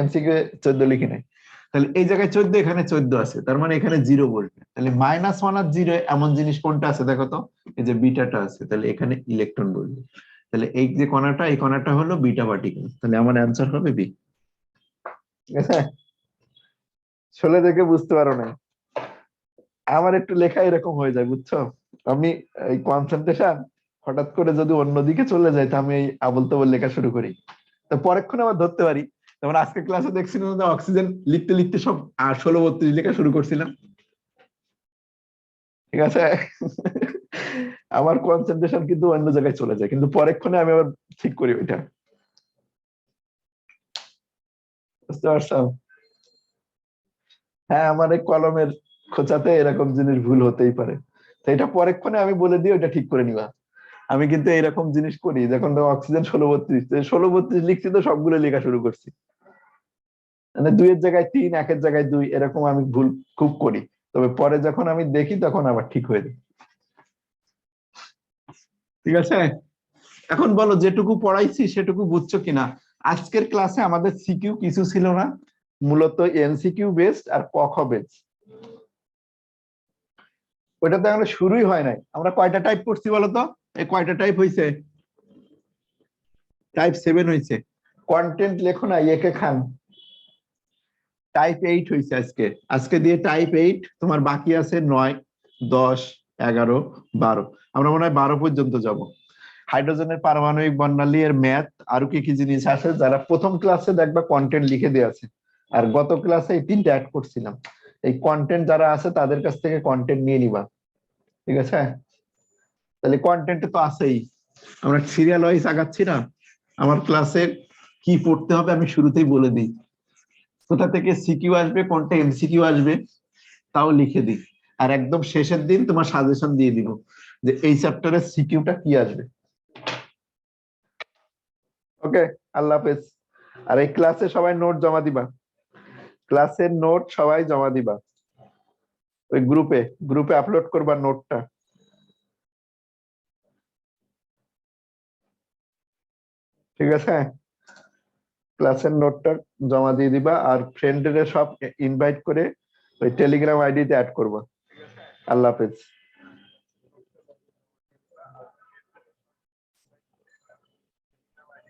এমসিকিউ 14 লিখি নাই, তাহলে এই জায়গায় 14, এখানে 14 আছে, তার মানে এখানে 0 বসবে। তাহলে -1 আর 0 এমন জিনিস কোনটা আছে দেখো তো? এই যে বিটাটা আছে, তাহলে এখানে ইলেকট্রন বসবে। তাহলে এই যে কণাটা, এই কণাটা হলো বিটা পার্টিকেল, তাহলে আমার অ্যান্সার হবে বি। ঠিক আছে? ছোলে দেখে বুঝতে পারো না, আমার একটু লেখা এরকম হয়ে যায় বুঝছো। আমি এই কনসেন্ট্রেশন হঠাৎ করে যদি অন্যদিকে চলে যায়, তো আমি এই আবল তাবল লেখা শুরু করি। তো পরেক্ষণে আবার ধরতে পারি। যেমন আজকে ক্লাসে দেখছিলাম যে অক্সিজেন লিখতে লিখতে সব 1632 লেখা শুরু করছিলাম। ঠিক আছে? আমার কনসেন্ট্রেশন কিন্তু অন্য জায়গায় চলে যায়, কিন্তু পরেক্ষণে আমি আবার ঠিক করি ওইটা। বুঝতে পারছো? হ্যাঁ, আমার এই কলমের খোঁচাতে এরকম জিনিস ভুল হতেই পারে। তো এটা পরেক্ষণে আমি বলে দিই, ওইটা ঠিক করে নিবা। আমি কিন্তু এরকম জিনিস করি, যখন অক্সিজেন 1632 লিখছি, তো সবগুলো লেখা শুরু করছি। মানে 2 এর জায়গায় 3, 1 এর জায়গায় 2, এরকম আমি ভুল খুব করি। তবে পরে যখন আমি দেখি তখন আবার ঠিক হয়ে যায়। ঠিক আছে? এখন বলো যেটুকু পড়াইছি সেটুকু বুঝছো কিনা? আজকের ক্লাসে আমাদের সিকিউ কিছু ছিল না, মূলত এমসিকিউ বেসড আর ক খ বেসড। ওইটাতে আমরা শুরুই হয় নাই। আমরা কয়টা টাইপ করছি বলতো? এই কয়টা টাইপ হয়েছে? টাইপ 7 হয়েছে। কন্টেন্ট লেখো না, একে খান। টাইপ 8 হয়েছে আজকে। আজকে দিয়ে টাইপ 8, তোমার বাকি আছে 9, 10, 11, 12। আমরা মনে হয় 12 পর্যন্ত যাব। হাইড্রোজেনের পারমাণবিক বর্ণালী এর ম্যাথ, আরো কি কি জিনিস আছে, যারা প্রথম ক্লাসে দেখবা কন্টেন্ট লিখে দেওয়া আছে। আর গত ক্লাসে এই 3টা অ্যাড করছিলাম। এই কন্টেন্ট যারা আছে তাদের কাছ থেকে কন্টেন্ট নিয়ে নিবা। ঠিক আছে? তাহলে কন্টেন্টে তো আছেই। আমরা সিরিয়াল ওয়াইজ আগাচ্ছি না। আমার ক্লাসে কি পড়তে হবে আমি শুরুতেই বলে দিই। কোথা থেকে সিকিউ আসবে, কোনটা এমসিকিউ আসবে, তাও লিখে দিই। আর একদম শেষের দিন তোমার সাজেশন দিয়ে দিব যে এই চ্যাপ্টারের সিকিউটা কি আসবে। ওকে, আল্লাহ হাফেজ। আর এই ক্লাসে সবাই নোট জমা দিবা। ক্লাসের নোট সবাই জমা দিবা। ওই গ্রুপে গ্রুপে আপলোড করবা নোটটা। ঠিক আছে, ক্লাসের নোটটা জমা দিয়ে দিবা, আর ফ্রেন্ডদের সব ইনভাইট করে ওই টেলিগ্রাম আইডিতে অ্যাড করবা। আল্লাহ হাফেজ।